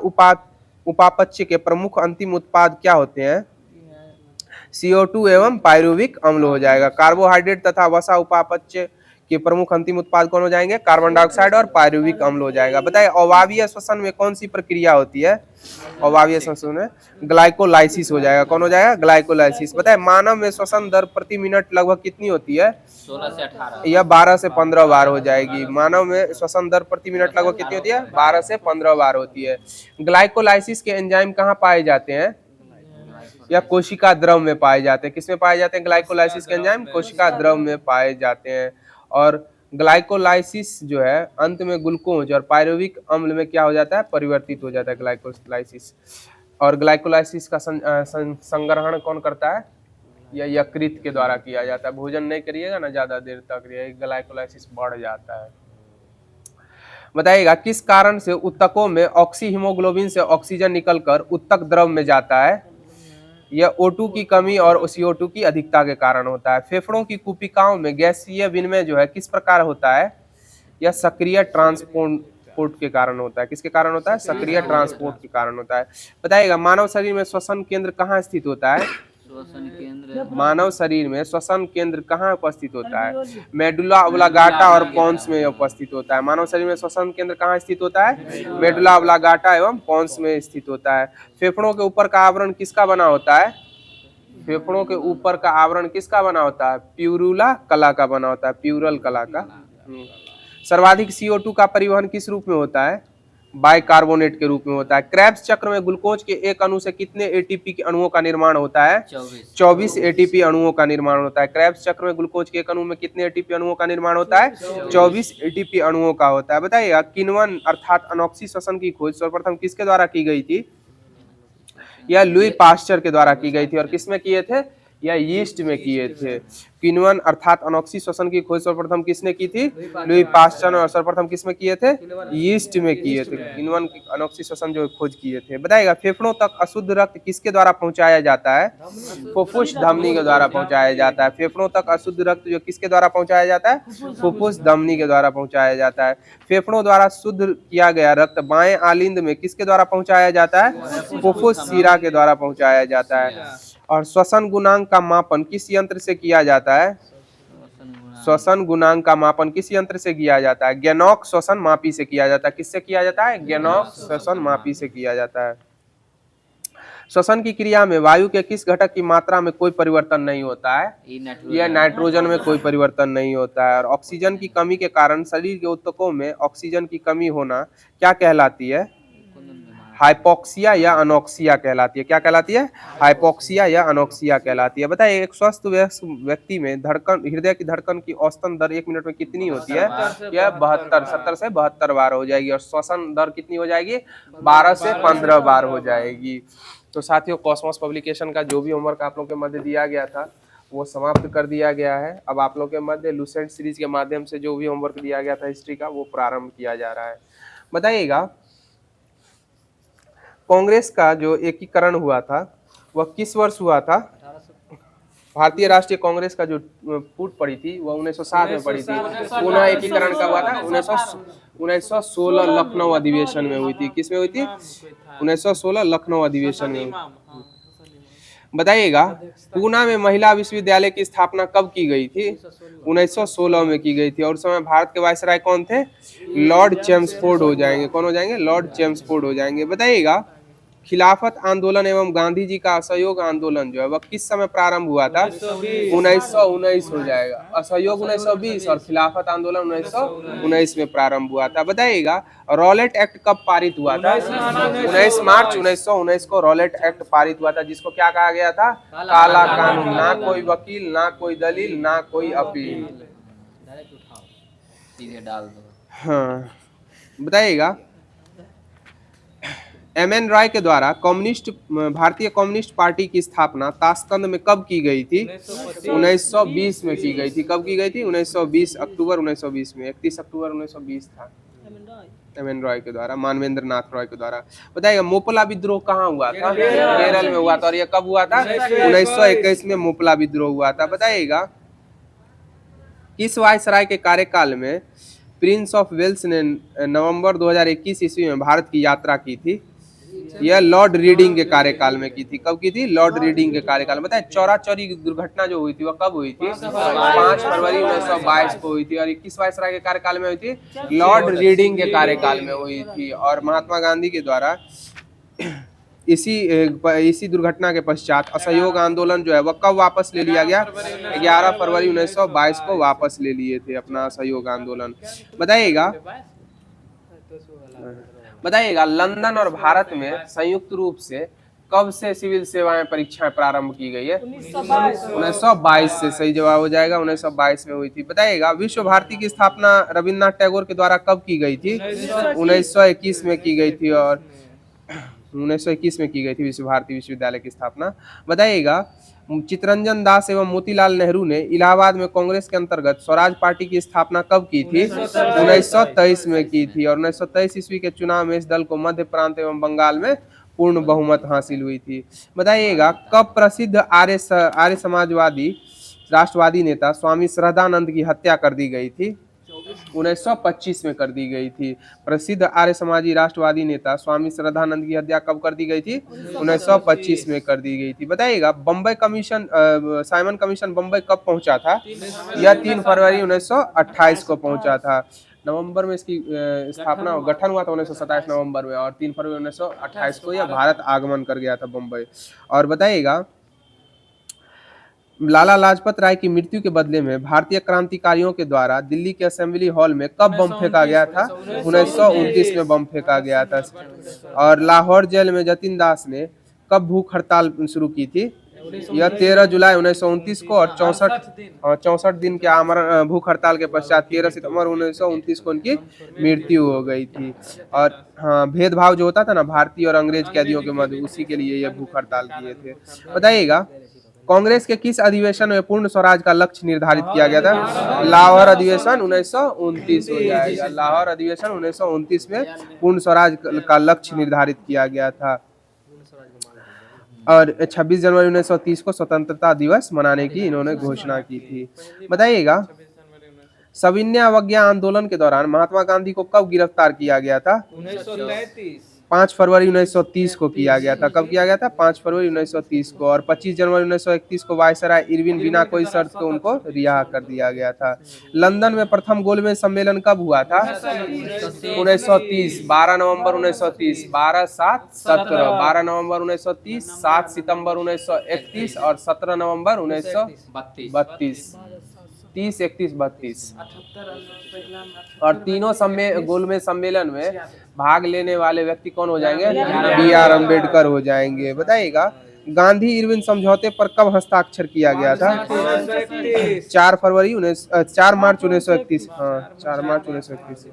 S1: उपापचय के प्रमुख अंतिम उत्पाद क्या होते हैं? CO2 एवं पायरुविक अम्ल हो जाएगा। कार्बोहाइड्रेट तथा वसा उपापचय के प्रमुख अंतिम उत्पाद कौन हो जाएंगे? कार्बन डाइऑक्साइड और पायरुविक अम्ल हो जाएगा। बताइए अवायवीय श्वसन में कौन सी प्रक्रिया होती है? अवायवीय श्वसन में ग्लाइकोलाइसिस हो जाएगा। कौन हो जाएगा? ग्लाइकोलाइसिस। बताइए मानव में श्वसन दर प्रति मिनट लगभग कितनी होती है?
S2: 16 से 18
S1: या 12 से 15 बार हो जाएगी। मानव में श्वसन दर प्रति मिनट लगभग कितनी होती है? 12 से 15 बार होती है। ग्लाइकोलाइसिस के एंजाइम कहाँ पाए जाते हैं? या कोशिका द्रव में पाए जाते हैं। किसमें पाए जाते हैं ग्लाइकोलाइसिस के एंजाइम? कोशिका द्रव में पाए जाते हैं। और ग्लाइकोलाइसिस जो है अंत में ग्लूकोज और पायरुविक अम्ल में क्या हो जाता है? परिवर्तित हो जाता है ग्लाइकोलाइसिस। और ग्लाइकोलाइसिस का संग्रहण कौन करता है? या यकृत के द्वारा किया जाता है। भोजन नहीं करिएगा ना ज्यादा देर तक, ग्लाइकोलाइसिस बढ़ जाता है। बताइएगा किस कारण से उत्तकों में ऑक्सी हीमोग्लोबिन से ऑक्सीजन निकलकर उत्तक द्रव में जाता है? यह O2 की कमी और CO2 की अधिकता के कारण होता है। फेफड़ों की कुपिकाओं में गैसीय विनिमय जो है किस प्रकार होता है? यह सक्रिय ट्रांसपोर्ट के कारण होता है। किसके कारण होता है? सक्रिय ट्रांसपोर्ट के कारण होता है। बताइएगा मानव शरीर में श्वसन केंद्र कहाँ स्थित होता है?
S2: श्वसन केंद्र
S1: मानव शरीर में श्वसन केंद्र कहाँ उपस्थित होता है? मेडुला ऑब्लांगाटा और पोन्स में उपस्थित होता है। मानव शरीर में श्वसन केंद्र कहाँ स्थित होता है? मेडुला ऑब्लांगाटा एवं पोन्स में स्थित होता है। फेफड़ों के ऊपर का आवरण किसका बना होता है? फेफड़ों के ऊपर का आवरण किसका बना होता है? प्यूरुला कला का बना होता है, प्यूरल कला का। सर्वाधिक CO2 का परिवहन किस रूप में होता है? बाइकार्बोनेट के रूप में होता है। क्रेब्स चक्र में ग्लूकोज के एक अणु से कितने एटीपी के अणुओं का निर्माण होता है? 24 एटीपी अणुओं का निर्माण होता है। क्रेब्स चक्र में ग्लूकोज के एक अणु में कितने एटीपी अणुओं का निर्माण होता है? 24 एटीपी अणुओं का होता है। बताइएगा किण्वन अर्थात अनॉक्सी श्वसन की खोज सर्वप्रथम किसके द्वारा की गई थी? यह लुई पास्चर के द्वारा की गई थी। और किसमें किए थे? या यीस्ट में किए थे। किण्वन अर्थात अनॉक्सी श्वसन की खोज सर्वप्रथम किसने की थी? Louis Pasteur. और सर्वप्रथम किसमें किए थे? यीस्ट में किए थे। किण्वन की अनॉक्सी श्वसन जो खोज किए थे। बताइएगा फेफड़ों तक अशुद्ध रक्त किसके द्वारा पहुंचाया जाता है? फुफ्फुस धमनी के द्वारा पहुंचाया जाता है। फेफड़ों तक अशुद्ध रक्त जो किसके द्वारा पहुंचाया जाता है? फुफ्फुस धमनी के द्वारा पहुंचाया जाता है। फेफड़ों द्वारा शुद्ध किया गया रक्त बाएं आलिंद में किसके द्वारा पहुंचाया जाता है? फुफ्फुस शिरा के द्वारा पहुंचाया जाता है। और श्वसन गुणांक का मापन किस यंत्र से किया जाता है? श्वसन गुणांक का मापन किस यंत्र से किया जाता है? गैनॉक श्वसन मापी से किया जाता है। किससे किया जाता है? गैनॉक श्वसन मापी से किया जाता है। श्वसन की क्रिया में वायु के किस घटक की मात्रा में कोई परिवर्तन नहीं होता है? यह नाइट्रोजन में कोई परिवर्तन नहीं होता है। और ऑक्सीजन की कमी के कारण शरीर के ऊतकों में ऑक्सीजन की कमी होना क्या कहलाती है? हाइपोक्सिया या अनोक्सिया कहलाती है। क्या कहलाती है? हाइपोक्सिया या अनोक्सिया कहलाती है। बताइए एक स्वस्थ व्यक्ति में धड़कन हृदय की धड़कन की औसतन दर 1 मिनट में कितनी होती है? यह 70 से 72 बार हो जाएगी। और श्वसन दर कितनी हो जाएगी? 12 से 15 बार हो जाएगी। तो साथियों कॉस्मोस पब्लिकेशन का जो भी होमवर्क आप लोगों के मध्य दिया गया था वो समाप्त कर दिया गया है। अब आप लोगों के मध्य लुसेंट सीरीज के माध्यम से जो भी होमवर्क दिया गया था हिस्ट्री का वो प्रारंभ किया जा रहा है। बताइएगा कांग्रेस का जो एकीकरण हुआ था वह किस वर्ष हुआ था? भारतीय राष्ट्रीय कांग्रेस का जो फूट पड़ी थी वह 1907 में पड़ी थी। पुनः एकीकरण कब हुआ था? 1916 लखनऊ अधिवेशन में हुई थी। किस में हुई थी? 1916 लखनऊ अधिवेशन में। बताइएगा पूना में महिला विश्वविद्यालय की स्थापना कब की गई थी? 1916 में की गई थी। और उस समय भारत के वायसराय कौन थे? लॉर्ड चेम्सफोर्ड हो जाएंगे। कौन हो जाएंगे? लॉर्ड चेम्सफोर्ड हो जाएंगे। बताइएगा खिलाफत आंदोलन एवं गांधी जी का असहयोग आंदोलन जो है वह किस समय प्रारंभ हुआ था? 1919 हो जाएगा। असहयोग 1920 और खिलाफत आंदोलन 1919 में प्रारंभ हुआ था। बताइएगा रॉलेट एक्ट कब पारित हुआ था? 19 मार्च 1919 को रॉलेट एक्ट पारित हुआ था, जिसको क्या कहा गया था? काला कानून। ना कोई वकील, ना कोई दलील, ना कोई अपील।
S2: सीधे डाल दो।
S1: हाँ बताइएगा एम.एन. रॉय के द्वारा भारतीय कम्युनिस्ट पार्टी की स्थापना ताशकंद में कब की गई थी? 1920 में की गई थी। कब की गई थी? 1920 अक्टूबर 1920 में। 31 अक्टूबर 1920 था। एम.एन. रॉय के द्वारा, मानवेंद्र नाथ रॉय के द्वारा। बताइएगा मोपला विद्रोह कहाँ हुआ था? केरल में हुआ था। और यह कब हुआ था? 1921 में मोपला विद्रोह हुआ था। बताइएगा किस वायसराय के कार्यकाल में प्रिंस ऑफ वेल्स ने नवंबर 2021 ईस्वी में भारत की यात्रा की थी? यह लॉर्ड रीडिंग के कार्यकाल में की थी। कब की थी? लॉर्ड रीडिंग के कार्यकाल में। बताए चौरा चौरी दुर्घटना जो हुई थी वह कब हुई थी? 5 फरवरी 1922 को हुई थी। और किस वायसराय के कार्यकाल में हुई थी? लॉर्ड रीडिंग के कार्यकाल में हुई थी। और महात्मा गांधी के द्वारा इसी दुर्घटना के पश्चात असहयोग आंदोलन जो है वह कब वापस ले लिया गया? 11 फरवरी 1922 को वापस ले लिए थे अपना असहयोग आंदोलन। बताइएगा लंदन और भारत में संयुक्त रूप से कब से सिविल सेवाएं परीक्षाएं प्रारंभ की गई है? 1922 से। सही जवाब हो जाएगा 1922 में हुई थी। बताइएगा विश्व भारती की स्थापना रविन्द्रनाथ टैगोर के द्वारा कब की गई थी? 1921 में की गई थी। और 1921 में की गई थी विश्व भारती विश्वविद्यालय की स्थापना। बताइएगा चितरंजन दास एवं मोतीलाल नेहरू ने इलाहाबाद में कांग्रेस के अंतर्गत स्वराज पार्टी की स्थापना कब की थी? 1923 में की थी। और 1923 ईस्वी के चुनाव में इस दल को मध्य प्रांत एवं बंगाल में पूर्ण बहुमत हासिल हुई थी। बताइएगा कब प्रसिद्ध आर्य समाजवादी राष्ट्रवादी नेता स्वामी श्रद्धानंद की हत्या कर दी गई थी? 1925 में कर दी गई थी। प्रसिद्ध आर्य समाजी राष्ट्रवादी नेता स्वामी श्रद्धानंद की हत्या कब कर दी गई थी? 1925 में कर दी गई थी। बताइएगा Bombay commission Simon commission Bombay कब पहुंचा था? यह 3 फरवरी 1928 को पहुंचा था। नवंबर में इसकी स्थापना गठन हुआ था 1927 नवंबर में। और 3 फरवरी 1928 को यह भारत आगमन कर गया था बम्बई। और बताइएगा लाला लाजपत राय की मृत्यु के बदले में भारतीय क्रांतिकारियों के द्वारा दिल्ली के असेंबली हॉल में कब बम फेंका गया था? 1929 में बम फेंका गया था। और लाहौर जेल में जतिन दास ने कब भूख हड़ताल शुरू की थी? यह 13 जुलाई 1929 को और 64 दिन के आमरण भूख हड़ताल के पश्चात 13 सितंबर 1929 को उनकी मृत्यु हो गई थी। और हाँ, भेदभाव जो होता था ना भारतीय और अंग्रेज कैदियों के मध्य, उसी के लिए ये भूख हड़ताल किए थे। बताइएगा कांग्रेस के किस अधिवेशन में पूर्ण स्वराज का लक्ष्य निर्धारित किया गया था? लाहौर अधिवेशन 1929 हो जाएगा। लाहौर अधिवेशन 1929 में पूर्ण स्वराज का लक्ष्य निर्धारित किया गया था। और 26 जनवरी 1930 को स्वतंत्रता दिवस मनाने की इन्होंने घोषणा की थी। बताइएगा सविनय अवज्ञा आंदोलन के दौरान महात्मा गांधी को कब गिरफ्तार किया गया था? 5 फरवरी 1930 को किया गया था। कब किया गया था? 5 फरवरी 1930 को। और 25 जनवरी 1931 को वायसराय इरविन बिना कोई शर्त के उनको रिहा कर दिया गया था। लंदन में प्रथम गोलमेज सम्मेलन कब हुआ था? 1930, 12 नवंबर 1930, 12/7/17, 12 नवंबर 1930, 7 सितंबर 1931 और 17 नवंबर 1932। 30, 31, 32। और तीनों गोलमेज सम्मेलन में भाग लेने वाले व्यक्ति कौन हो जाएंगे? BR अम्बेडकर हो जाएंगे। बताइएगा गांधी इरविन समझौते पर कब हस्ताक्षर किया गया था? 4 मार्च 1931। हाँ, 4 मार्च 1931।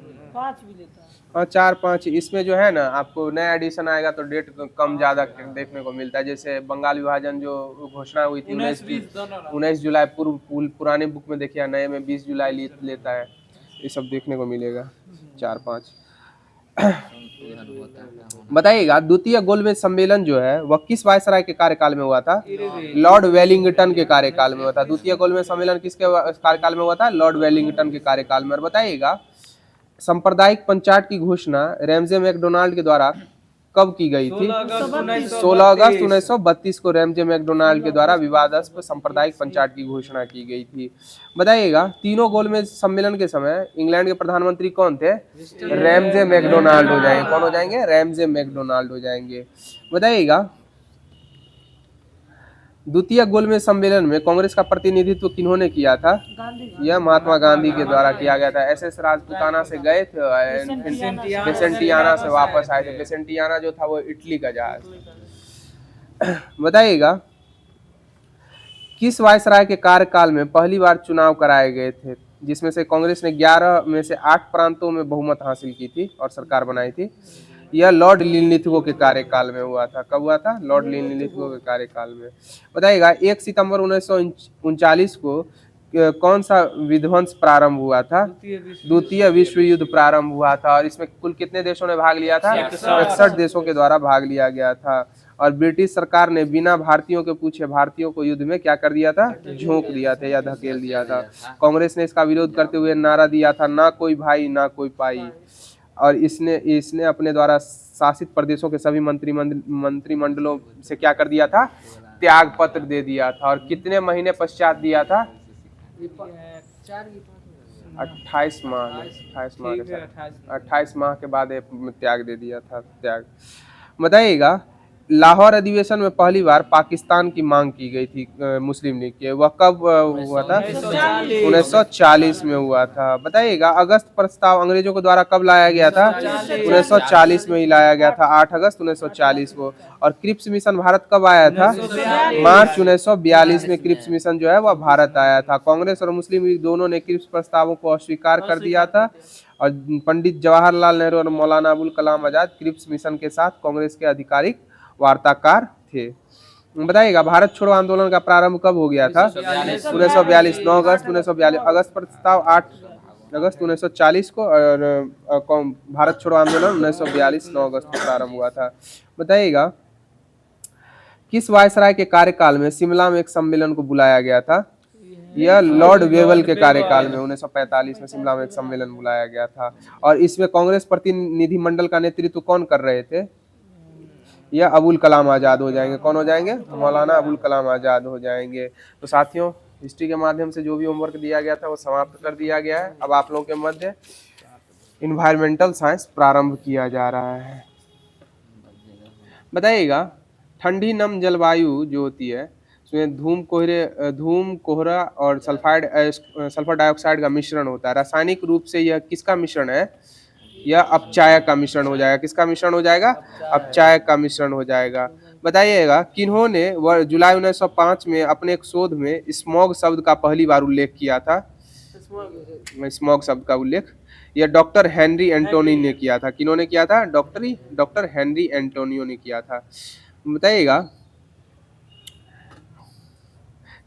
S1: 4-5 इसमें जो है ना आपको नया एडिशन आएगा तो डेट कम ज्यादा देखने को मिलता है। जैसे बंगाल विभाजन जो घोषणा हुई थी 19 जुलाई पुराने बुक में देखिए, नए में 20 जुलाई लेता है। ये सब देखने को मिलेगा 4-5। बताइएगा द्वितीय गोलमेज सम्मेलन जो है वह किस वायसराय के कार्यकाल में हुआ था? लॉर्ड वेलिंगटन के कार्यकाल में हुआ था। द्वितीय गोलमेज सम्मेलन किसके कार्यकाल में हुआ था? लॉर्ड वेलिंगटन के कार्यकाल में। और बताइएगा सांप्रदायिक पंचायत की घोषणा रैमजे मैकडोनाल्ड के द्वारा कब की गई थी? 16 अगस्त 1932 को रैमजे मैकडोनाल्ड के द्वारा विवादास्पद सांप्रदायिक पंचायत की घोषणा की गई थी। बताइएगा तीनों गोलमेज सम्मेलन के समय इंग्लैंड के प्रधानमंत्री कौन थे? रैमजे मैकडोनाल्ड हो जाएंगे। कौन हो जाएंगे? रैमजे मैकडोनाल्ड हो जाएंगे। बताइएगा द्वितीय गोलमेज सम्मेलन में कांग्रेस का प्रतिनिधित्व किन्होंने किया था? यह महात्मा गांधी के द्वारा किया गया था। SS राजपूताना से गए थे, बेसेंटियाना से वापस आए थे। बेसेंटियाना जो था वो इटली का जहाज। बताइएगा किस वायसराय के कार्यकाल में पहली बार चुनाव कराए गए थे, जिसमें से कांग्रेस ने 11 में से 8 प्रांतों में बहुमत हासिल की थी और सरकार बनाई थी? यह लॉर्ड लिनलिथगो के कार्यकाल में हुआ था। कब हुआ था? लॉर्ड लिनलिथगो के कार्यकाल में। बताइएगा 1 सितंबर 1939 को कौन सा विध्वंस प्रारंभ हुआ था? द्वितीय विश्व युद्ध प्रारंभ हुआ था। और इसमें कुल कितने देशों ने भाग लिया था? 61 देशों के द्वारा भाग लिया गया था। और ब्रिटिश सरकार ने बिना भारतीयों के पूछे भारतीयों को युद्ध में क्या कर दिया था? झोंक दिया था या धकेल दिया था। कांग्रेस ने इसका विरोध करते हुए नारा दिया था, ना कोई भाई ना कोई पाई। और इसने अपने द्वारा शासित प्रदेशों के सभी मंत्रिमंडलों से क्या कर दिया था? त्याग पत्र दे दिया था। और कितने महीने पश्चात दिया था? 28 माह के बाद त्याग दे दिया था। त्याग। बताइएगा लाहौर अधिवेशन में पहली बार पाकिस्तान की मांग की गई थी मुस्लिम लीग के, वह कब हुआ था? 1940 में हुआ था। बताइएगा अगस्त प्रस्ताव अंग्रेजों के द्वारा कब लाया गया था? 1940 में ही लाया गया था, 8 अगस्त 1940 को। और क्रिप्स मिशन भारत कब आया था? मार्च 1942 में क्रिप्स मिशन जो है वह भारत आया था। कांग्रेस और मुस्लिम लीग दोनों ने क्रिप्स प्रस्तावों को अस्वीकार कर दिया था। और पंडित जवाहरलाल नेहरू और मौलाना अबुल कलाम आजाद क्रिप्स मिशन के साथ कांग्रेस के आधिकारिक वार्ताकार थे। बताइएगा भारत छोड़ो आंदोलन का प्रारंभ कब हो गया था? 1942, 9 अगस्त 1942। अगस्त प्रस्ताव 8 अगस्त 1940 को। और भारत छोड़ो आंदोलन 1942 9 अगस्त को प्रारंभ हुआ था। बताइएगा किस वायसराय के कार्यकाल में शिमला में एक सम्मेलन को बुलाया गया था? यह लॉर्ड वेवल के कार्यकाल में 1945 में शिमला में एक सम्मेलन बुलाया गया था। और इसमें कांग्रेस प्रतिनिधिमंडल का नेतृत्व कौन कर रहे थे? यह अबुल कलाम आजाद हो जाएंगे। कौन हो जाएंगे? मौलाना अबुल कलाम आजाद हो जाएंगे। तो साथियों हिस्ट्री के माध्यम से जो भी होमवर्क दिया गया था वो समाप्त कर दिया गया है। अब आप लोगों के मध्य इन्वायरमेंटल साइंस प्रारंभ किया जा रहा है। बताइएगा ठंडी नम जलवायु जो होती है उसमें धूम कोहरा और सल्फर डाइऑक्साइड का मिश्रण होता है। रासायनिक रूप से यह किसका मिश्रण है? यह अपचायक का मिश्रण हो जाएगा। किसका मिश्रण हो जाएगा? अपचायक का मिश्रण हो जाएगा। बताइएगा किन्होंने जुलाई 1905 में अपने एक शोध में स्मॉग शब्द का पहली बार उल्लेख किया था? स्मॉग शब्द का उल्लेख यह डॉक्टर हेनरी एंटोनी ने किया था। किन्होंने किया था? डॉक्टर हेनरी एंटोनियो ने किया था। बताइएगा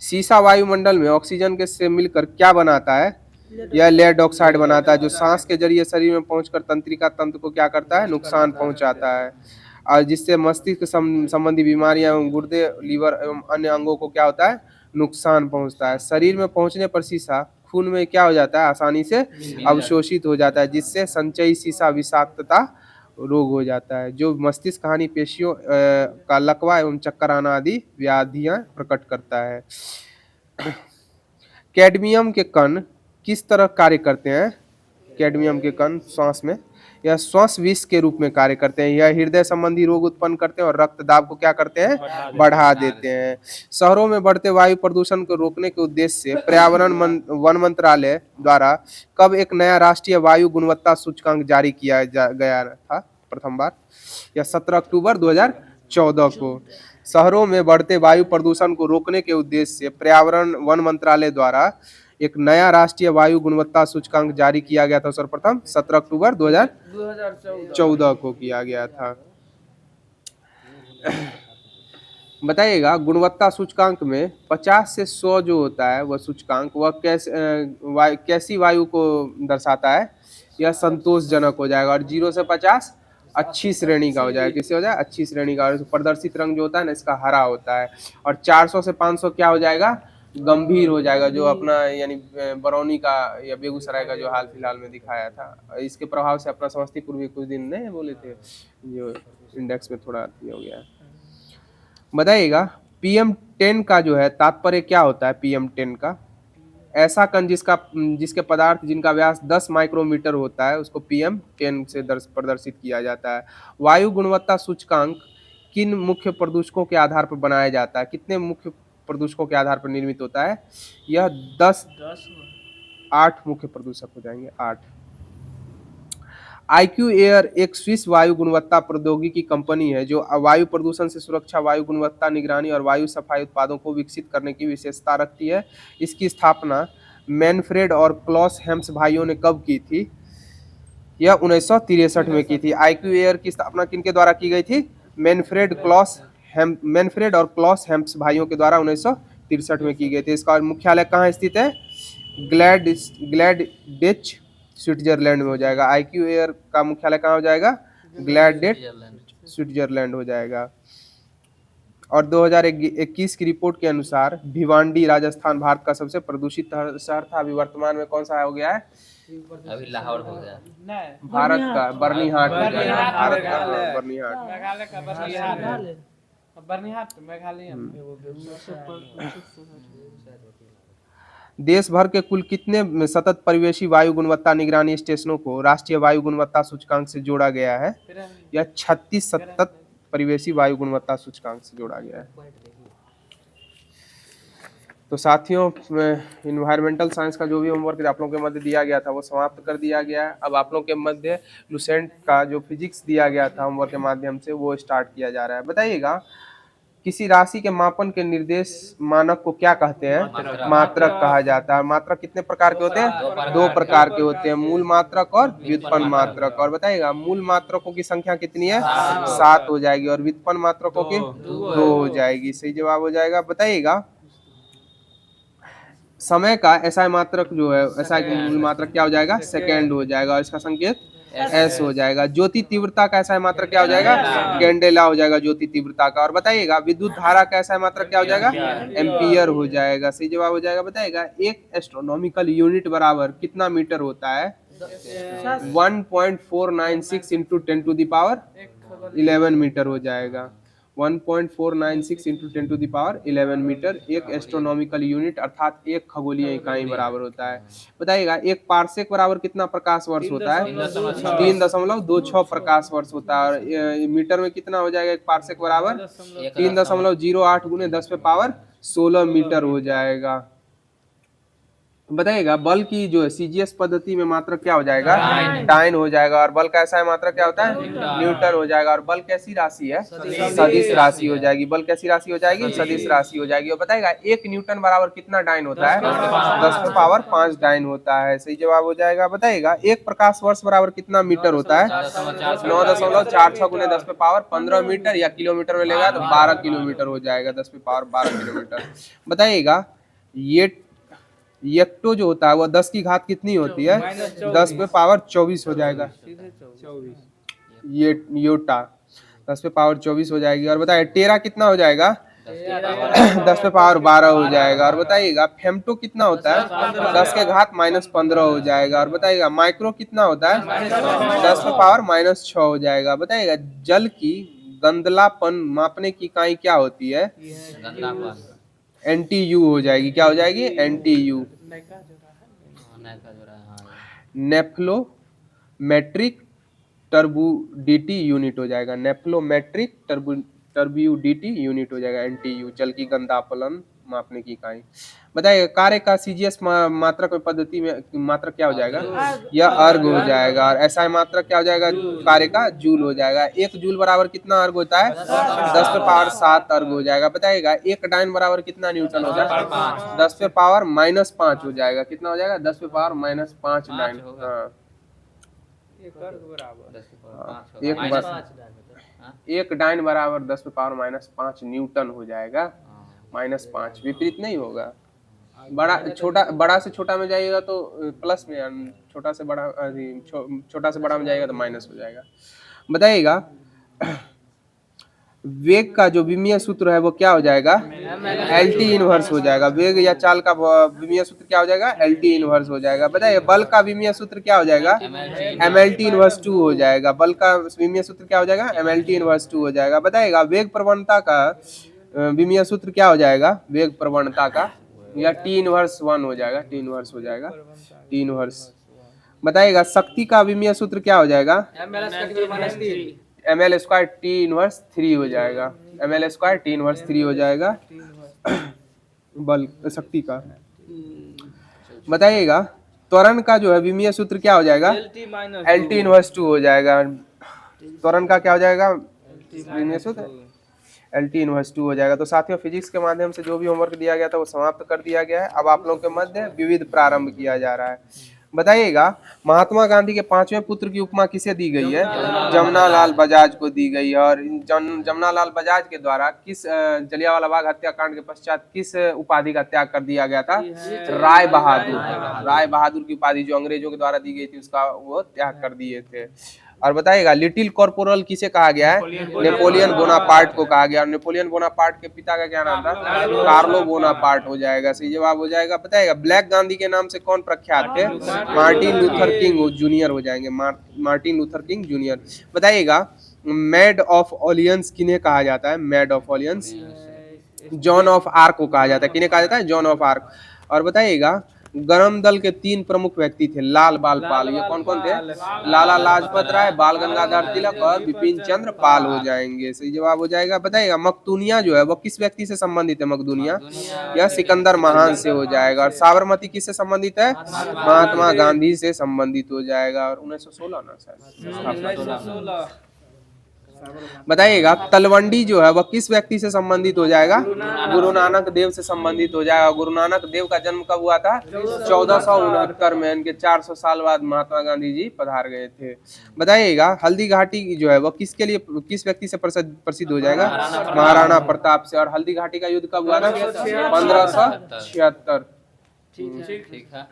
S1: शीशा वायुमंडल में ऑक्सीजन के से मिलकर क्या बनाता है? यह लेड ऑक्साइड बनाता है, जो सांस के जरिए शरीर में पहुंचकर तंत्रिका तंत्र को क्या करता है? नुकसान पहुंचाता है, और जिससे मस्तिष्क संबंधी बीमारियां एवं गुर्दे, लीवर एवं अन्य अंगों को क्या होता है? नुकसान पहुंचता है। शरीर में पहुंचने पर शीशा खून में क्या हो जाता है? आसानी से अवशोषित हो जाता है, जिससे संचयी शीशा विषाक्तता रोग हो जाता है, जो मस्तिष्क हानि, पेशियों का लकवा एवं चक्कर आना आदि व्याधियां प्रकट करता है। कैडमियम के कण किस तरह कार्य करते हैं? कैडमियम के कण श्वास में, यह श्वास विष के रूप में कार्य करते हैं। यह हृदय संबंधी रोग उत्पन्न करते हैं और रक्त दाब को क्या करते हैं? बढ़ा देते हैं। शहरों में बढ़ते वायु प्रदूषण को रोकने के उद्देश्य से पर्यावरण वन मंत्रालय द्वारा कब एक नया राष्ट्रीय वायु गुणवत्ता सूचकांक जारी किया गया था प्रथम बार? यह 17 अक्टूबर 2014 को। शहरों में बढ़ते वायु प्रदूषण को रोकने के उद्देश्य से पर्यावरण वन मंत्रालय द्वारा एक नया राष्ट्रीय वायु गुणवत्ता सूचकांक जारी किया गया था सर्वप्रथम 17 अक्टूबर 2014 को किया गया था। बताइएगा गुणवत्ता सूचकांक में 50 से 100 जो होता है वह सूचकांक, वह कैसी वायु को दर्शाता है? यह संतोषजनक हो जाएगा। और 0 से 50 अच्छी श्रेणी का हो जाएगा। किससे हो जाएगा? अच्छी श्रेणी का। और प्रदर्शित रंग जो होता है ना, इसका हरा होता है। और 400 से 500 क्या हो जाएगा? गंभीर हो जाएगा, जो अपना यानी बरौनी का या बेगूसराय का जो हाल फिलहाल में दिखाया था। इसके प्रभाव से अपना समस्तीपुर भी कुछ दिन नहीं बोले थे, जो इंडेक्स में थोड़ा हो गया है। बताइएगा PM10 का जो है तात्पर्य क्या होता है? PM10 का ऐसा कण जिसके पदार्थ जिनका व्यास 10 माइक्रोमीटर होता है, उसको PM10 से प्रदर्शित किया जाता है। वायु गुणवत्ता सूचकांक किन मुख्य प्रदूषकों के आधार पर बनाया जाता है? कितने मुख्य प्रदूषकों के आधार पर निर्मित होता है? यह 8 मुख्य प्रदूषक हो जाएंगे, 8। IQ एयर एक स्विस वायु गुणवत्ता प्रौद्योगिकी कंपनी है जो वायु प्रदूषण से सुरक्षा, वायु गुणवत्ता निगरानी और वायु सफाई उत्पादों को विकसित करने की विशेषता रखती है। इसकी स्थापना मैनफ्रेड और क्लॉस हेम्स भाइयों ने कब की थी? यह 1963 में की थी। IQ एयर की स्थापना किनके द्वारा की गई थी? मैनफ्रेड और क्लॉस हेम्स भाइयों के द्वारा 1963 में की गई थी। इसका मुख्यालय कहाँ स्थित है? ग्लैडडेच स्विट्जरलैंड में हो जाएगा। IQ एयर का मुख्यालय कहाँ हो जाएगा? ग्लैडडेच स्विट्जरलैंड हो जाएगा। और 2021 की रिपोर्ट के अनुसार भिवांडी राजस्थान भारत का सबसे प्रदूषित शहर था। अभी वर्तमान में कौन सा हो गया है?
S2: अभी लाहौर हो गया।
S1: भारत का बर्निहाट हो गया। भारत का बर्निहाट।
S3: मेघालय का बर्निहाट मेघालय।
S1: देश भर के कुल कितने सतत परिवेशी वायु गुणवत्ता निगरानी स्टेशनों को राष्ट्रीय वायु गुणवत्ता सूचकांक से जोड़ा गया है? यह 36 सतत परिवेशी वायु गुणवत्ता सूचकांक से जोड़ा गया है। तो साथियों, इन्वायरमेंटल साइंस का जो भी होमवर्क आप लोगों के मध्य दिया गया था वो समाप्त कर दिया गया है। अब आप लोगों के मध्य लुसेंट का जो फिजिक्स दिया गया था होमवर्क के माध्यम से वो स्टार्ट किया जा रहा है। बताइएगा किसी राशि के मापन के निर्देश मानक को क्या कहते हैं? मात्रक कहा जाता है। मात्रक कितने प्रकार के होते हैं? 2 प्रकार के होते हैं, मूल मात्रक और व्युत्पन्न मात्रक। और बताइएगा मूल मात्रकों की संख्या कितनी है? 7 हो जाएगी, और व्युत्पन्न मात्रकों की 2 हो जाएगी। सही जवाब हो जाएगा। बताइएगा समय का SI मात्रक जो है, SI की मूल मात्रक क्या हो जाएगा? सेकेंड हो जाएगा, और इसका संकेत S हो जाएगा। ज्योति तीव्रता का SI मात्रक क्या हो जाएगा? कैंडेला हो जाएगा ज्योति तीव्रता का। और बताइएगा विद्युत धारा का SI मात्रक क्या हो जाएगा? एम्पियर हो जाएगा। सही जवाब हो जाएगा। बताइएगा एक एस्ट्रोनॉमिकल यूनिट बराबर कितना मीटर होता है? 1.496 × 10⁻11 मीटर हो जाएगा। 1.496 इंटू 10⁻11 मीटर। एक एस्ट्रोनॉमिकल यूनिट अर्थात एक खगोलीय इकाई बराबर होता है। बताइएगा एक पार्सेक बराबर कितना प्रकाश वर्ष होता है? 3.26 प्रकाश वर्ष होता है। और मीटर में कितना हो जाएगा एक पार्सेक बराबर? 3.08 गुने 10⁻16 मीटर हो जाएगा। बताइएगा बल की जो है सीजीएस पद्धति में मात्रक क्या हो जाएगा? डाइन हो जाएगा। और बल का ऐसा है मात्रक क्या होता है? न्यूटन हो जाएगा। और बल कैसी राशि है? सदिश राशि हो जाएगी। बल कैसी राशि हो जाएगी? सदिश राशि हो जाएगी। और बताइएगा 1 न्यूटन बराबर कितना डाइन होता है? 10⁻5 डाइन होता है। सही जवाब हो जाएगा। बताइएगा 1 प्रकाश वर्ष बराबर कितना मीटर होता है? 9.46 गुने 10⁻15 मीटर, या किलोमीटर में लेगा तो 12 किलोमीटर हो जाएगा। 10⁻12 किलोमीटर। बताइएगा येक्टो जो होता है वो 10 की घात कितनी होती है? 10⁻24 हो जाएगा। ये योटा 10⁻24 हो जाएगी। और बताइए टेरा कितना हो जाएगा? 10⁻12 हो जाएगा। और बताइएगा फेम्टो कितना होता है? 10 के घात -15 हो जाएगा। और बताइएगा माइक्रो कितना होता है? 10⁻6 हो जाएगा। बताइएगा जल की गंदलापन मापने की इकाई क्या होती है?
S2: गंदापन
S1: NTU हो जाएगी। क्या हो जाएगी? NTU। नेफ्लोमेट्रिक टर्बुडिटी यूनिट हो जाएगा। नेफ्लोमेट्रिक टर्बुडिटी यूनिट हो जाएगा NTU, जल की गंदापन मापने की इकाई। बताइए कार्य का सीजीएस मात्रक पद्धति में मात्रक क्या हो जाएगा? यह अर्ग हो जाएगा। और ऐसा मात्रक क्या हो जाएगा? कार्य का जूल हो जाएगा। 1 जूल बराबर कितना अर्ग होता है? 10⁻7 अर्ग हो जाएगा। बताइएगा 1 डाइन बराबर कितना न्यूटन हो जाएगा? 10⁻−5 हो जाएगा। कितना हो जाएगा? 10⁻−5 डाइन। हाँ एक डाइन बराबर 10⁻−5 न्यूटन हो जाएगा। -5 विपरीत नहीं होगा। बड़ा से छोटा में जाइएगा तो प्लस में, छोटा से बड़ा में जाएगा तो माइनस हो जाएगा। बताइएगा वेग का जो विमीय सूत्र है वो क्या हो जाएगा? LT इनवर्स हो जाएगा। वेग या चाल का विमीय सूत्र क्या हो जाएगा? LT इनवर्स हो जाएगा। बताइए बल का विमीय सूत्र क्या हो जाएगा? MLT इनवर्स 2 हो जाएगा। बल का विमीय सूत्र क्या हो जाएगा? MLT इनवर्स 2 हो जाएगा। बताइएगा वेग प्रवणता का विमीय सूत्र क्या हो जाएगा? वेग प्रवणता का या T इनवर्स 1 हो जाएगा। T इनवर्स हो जाएगा। T inverse. बताइएगा शक्ति का विमीय सूत्र क्या हो जाएगा? ML स्क्वायर T इनवर्स 3 हो जाएगा। ML स्क्वायर T इनवर्स 3 हो जाएगा बल शक्ति का। बताइएगा त्वरण का जो है विमीय सूत्र क्या हो जाएगा? LT इनवर्स 2 हो जाएगा। त्वरण का क्या हो जाएगा विमीय सूत्र? LT इनवर्स 2 हो जाएगा। तो साथियों फिजिक्स के माध्यम से जो भी होमवर्क दिया गया था वो समाप्त कर दिया गया है। अब आप लोगों के मध्य विविध प्रारंभ किया जा रहा है। बताइएगा महात्मा गांधी के 5वें पुत्र की उपमा किसे दी गई है? जमनालाल बजाज को दी गई है। और जमनालाल बजाज के द्वारा किस जलियांवाला बाग हत्याकांड के पश्चात किस उपाधि का त्याग कर दिया गया था? राय बहादुर। राय बहादुर की उपाधि जो अंग्रेजों के द्वारा दी गई थी उसका वो त्याग कर दिए थे। और बताइएगा लिटिल कॉर्पोरल किसे कहा गया है? नेपोलियन बोनापार्ट को कहा गया। और नेपोलियन बोनापार्ट के पिता का क्या नाम था? कार्लो बोनापार्ट हो जाएगा। सही जवाब हो जाएगा। बताइएगा ब्लैक गांधी के नाम से कौन प्रख्यात थे? मार्टिन लूथर किंग जूनियर हो जाएंगे। Martin Luther king junior. बताइएगा मैड ऑफ ऑलियंस किन्हें कहा जाता है? Mad of Orleans John of arc को कहा जाता है। किन्हें कहा जाता है? John of arc. और बताइएगा गरम दल के 3 प्रमुख व्यक्ति थे लाल बाल पाल। ये कौन कौन थे? लाला लाजपत राय, बाल गंगाधर तिलक और बिपिन चंद्र पाल हो जाएंगे। सही जवाब हो जाएगा। बताइएगा मखदूनिया जो है वो किस व्यक्ति से संबंधित है? मखदूनिया यह सिकंदर महान से हो जाएगा। और साबरमती किससे संबंधित है? महात्मा गांधी से संबंधित हो जाएगा। और 1916 ना शायद। बताइएगा तलवंडी जो है वह किस व्यक्ति से संबंधित हो जाएगा? गुरु नानक देव से संबंधित हो जाएगा। गुरु नानक देव का जन्म कब हुआ था? 1469 में। इनके 400 साल बाद महात्मा गांधी जी पधार गए थे। बताइएगा हल्दी घाटी जो है वह किसके लिए किस व्यक्ति से प्रसिद्ध हो जाएगा? महाराणा प्रताप से। और हल्दी घाटी का युद्ध कब हुआ था? 1576।
S2: ठीक है।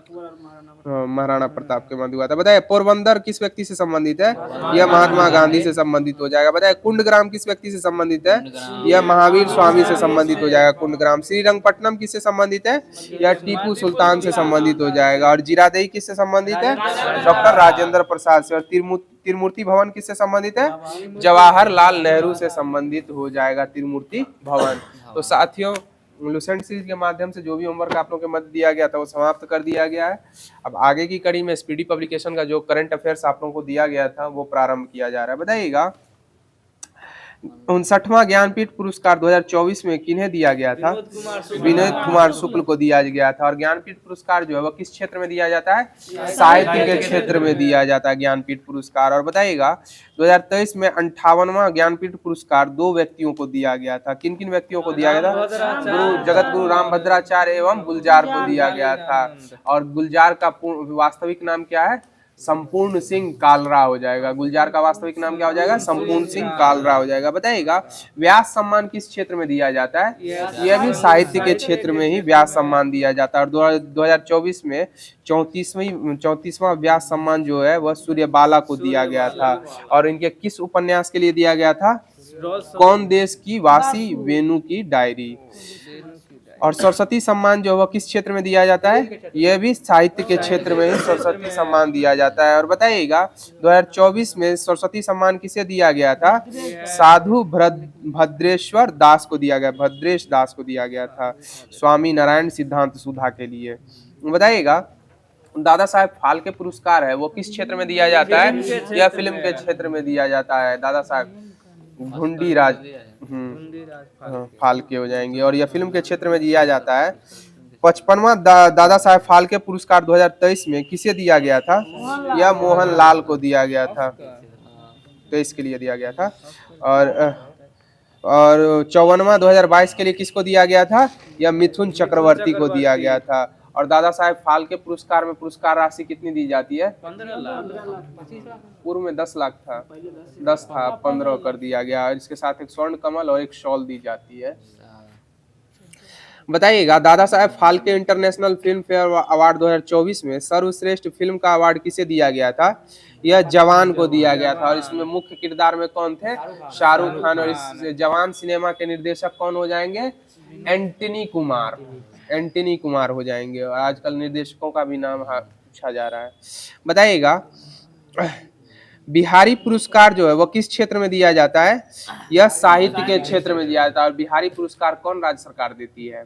S1: महाराणा प्रताप के मध्य हुआ था। बताइए पोरबंदर किस व्यक्ति से संबंधित है? यह महात्मा गांधी से संबंधित हो जाएगा। बताइए कुंडग्राम किस व्यक्ति से संबंधित है? यह महावीर स्वामी से संबंधित हो जाएगा कुंडग्राम। श्रीरंगपट्टनम किससे संबंधित है? यह टीपू सुल्तान से संबंधित हो जाएगा। और जीरादेई किससे संबंधित है? डॉक्टर राजेंद्र प्रसाद से। और त्रिमूर्ति भवन किससे संबंधित है? जवाहरलाल नेहरू से संबंधित हो जाएगा त्रिमूर्ति भवन। तो साथियों लुसेंट सीरीज के माध्यम से जो भी होमवर्क आप लोगों के मध्य दिया गया था वो समाप्त कर दिया गया है। अब आगे की कड़ी में स्पीडी पब्लिकेशन का जो करंट अफेयर्स आप लोगों को दिया गया था वो प्रारंभ किया जा रहा है। बताइएगा 59वां ज्ञानपीठ पुरस्कार 2024 में किन्हें दिया गया था? विनोद कुमार शुक्ल को दिया गया था। और ज्ञानपीठ पुरस्कार जो है वो किस क्षेत्र में दिया जाता है? साहित्य के क्षेत्र में दिया जाता है ज्ञानपीठ पुरस्कार। और बताइएगा 2023 में 58वां ज्ञानपीठ पुरस्कार 2 व्यक्तियों को दिया गया था। किन किन व्यक्तियों को दिया गया था? जगत गुरु रामभद्राचार्य एवं गुलजार को दिया गया था। और गुलजार का वास्तविक नाम क्या है? संपूर्ण सिंह कालरा हो जाएगा। गुलजार का वास्तविक नाम क्या हो जाएगा? संपूर्ण सिंह कालरा हो जाएगा। बताइएगा व्यास सम्मान किस क्षेत्र में दिया जाता है? यह भी साहित्य के क्षेत्र में ही व्यास सम्मान दिया जाता है। और 2024 में 34वां व्यास सम्मान जो है वह सूर्यबाला को दिया गया था। और इनके किस उपन्यास के लिए दिया गया था? कौन देश की वासी वेणु की डायरी। और सरस्वती सम्मान जो है किस क्षेत्र में दिया जाता है? यह भी साहित्य के क्षेत्र में ही सरस्वती सम्मान दिया जाता है। और बताइएगा 2024 में सरस्वती सम्मान किसे दिया गया था? साधु भद्रेश्वर दास को दिया गया, भद्रेश दास को दिया गया था स्वामी नारायण सिद्धांत सुधा के लिए। बताइएगा दादा साहेब फाल्के पुरस्कार है वो किस क्षेत्र में दिया जाता है? यह फिल्म के क्षेत्र में दिया जाता है। दादा साहेब ढूंढीराज फाल्के हो जाएंगे। और यह फिल्म के क्षेत्र में दिया जाता है। 55वां दादा साहेब फाल्के पुरस्कार 2023 में किसे दिया गया था? यह मोहनलाल को दिया गया था, 23 के लिए दिया गया था। और 54वां 2022 के लिए किसको दिया गया था? यह मिथुन चक्रवर्ती को दिया गया था। और दादा साहेब फाल्के पुरस्कार में पुरस्कार राशि कितनी दी जाती है?
S3: 15 लाख।
S1: पूर्व में 10 लाख था, 10 था, 15 कर दिया गया। और इसके साथ एक स्वर्ण कमल और एक शॉल दी जाती है। बताइएगा Dada Saheb Phalke international film fair award 2024 में सर्वश्रेष्ठ फिल्म का अवार्ड किसे दिया गया था? यह जवान को दिया गया था। और इसमें मुख्य किरदार में कौन थे? शाहरुख खान। और इस जवान सिनेमा के निर्देशक कौन हो जाएंगे? एंटनी कुमार, एंटनी कुमार हो जाएंगे। और आजकल निर्देशकों का भी नाम पूछा जा रहा है। बताइएगा बिहारी पुरस्कार जो है वो किस क्षेत्र में दिया जाता है? यह साहित्य के क्षेत्र में दिया जाता है। और बिहारी पुरस्कार कौन राज्य सरकार देती है?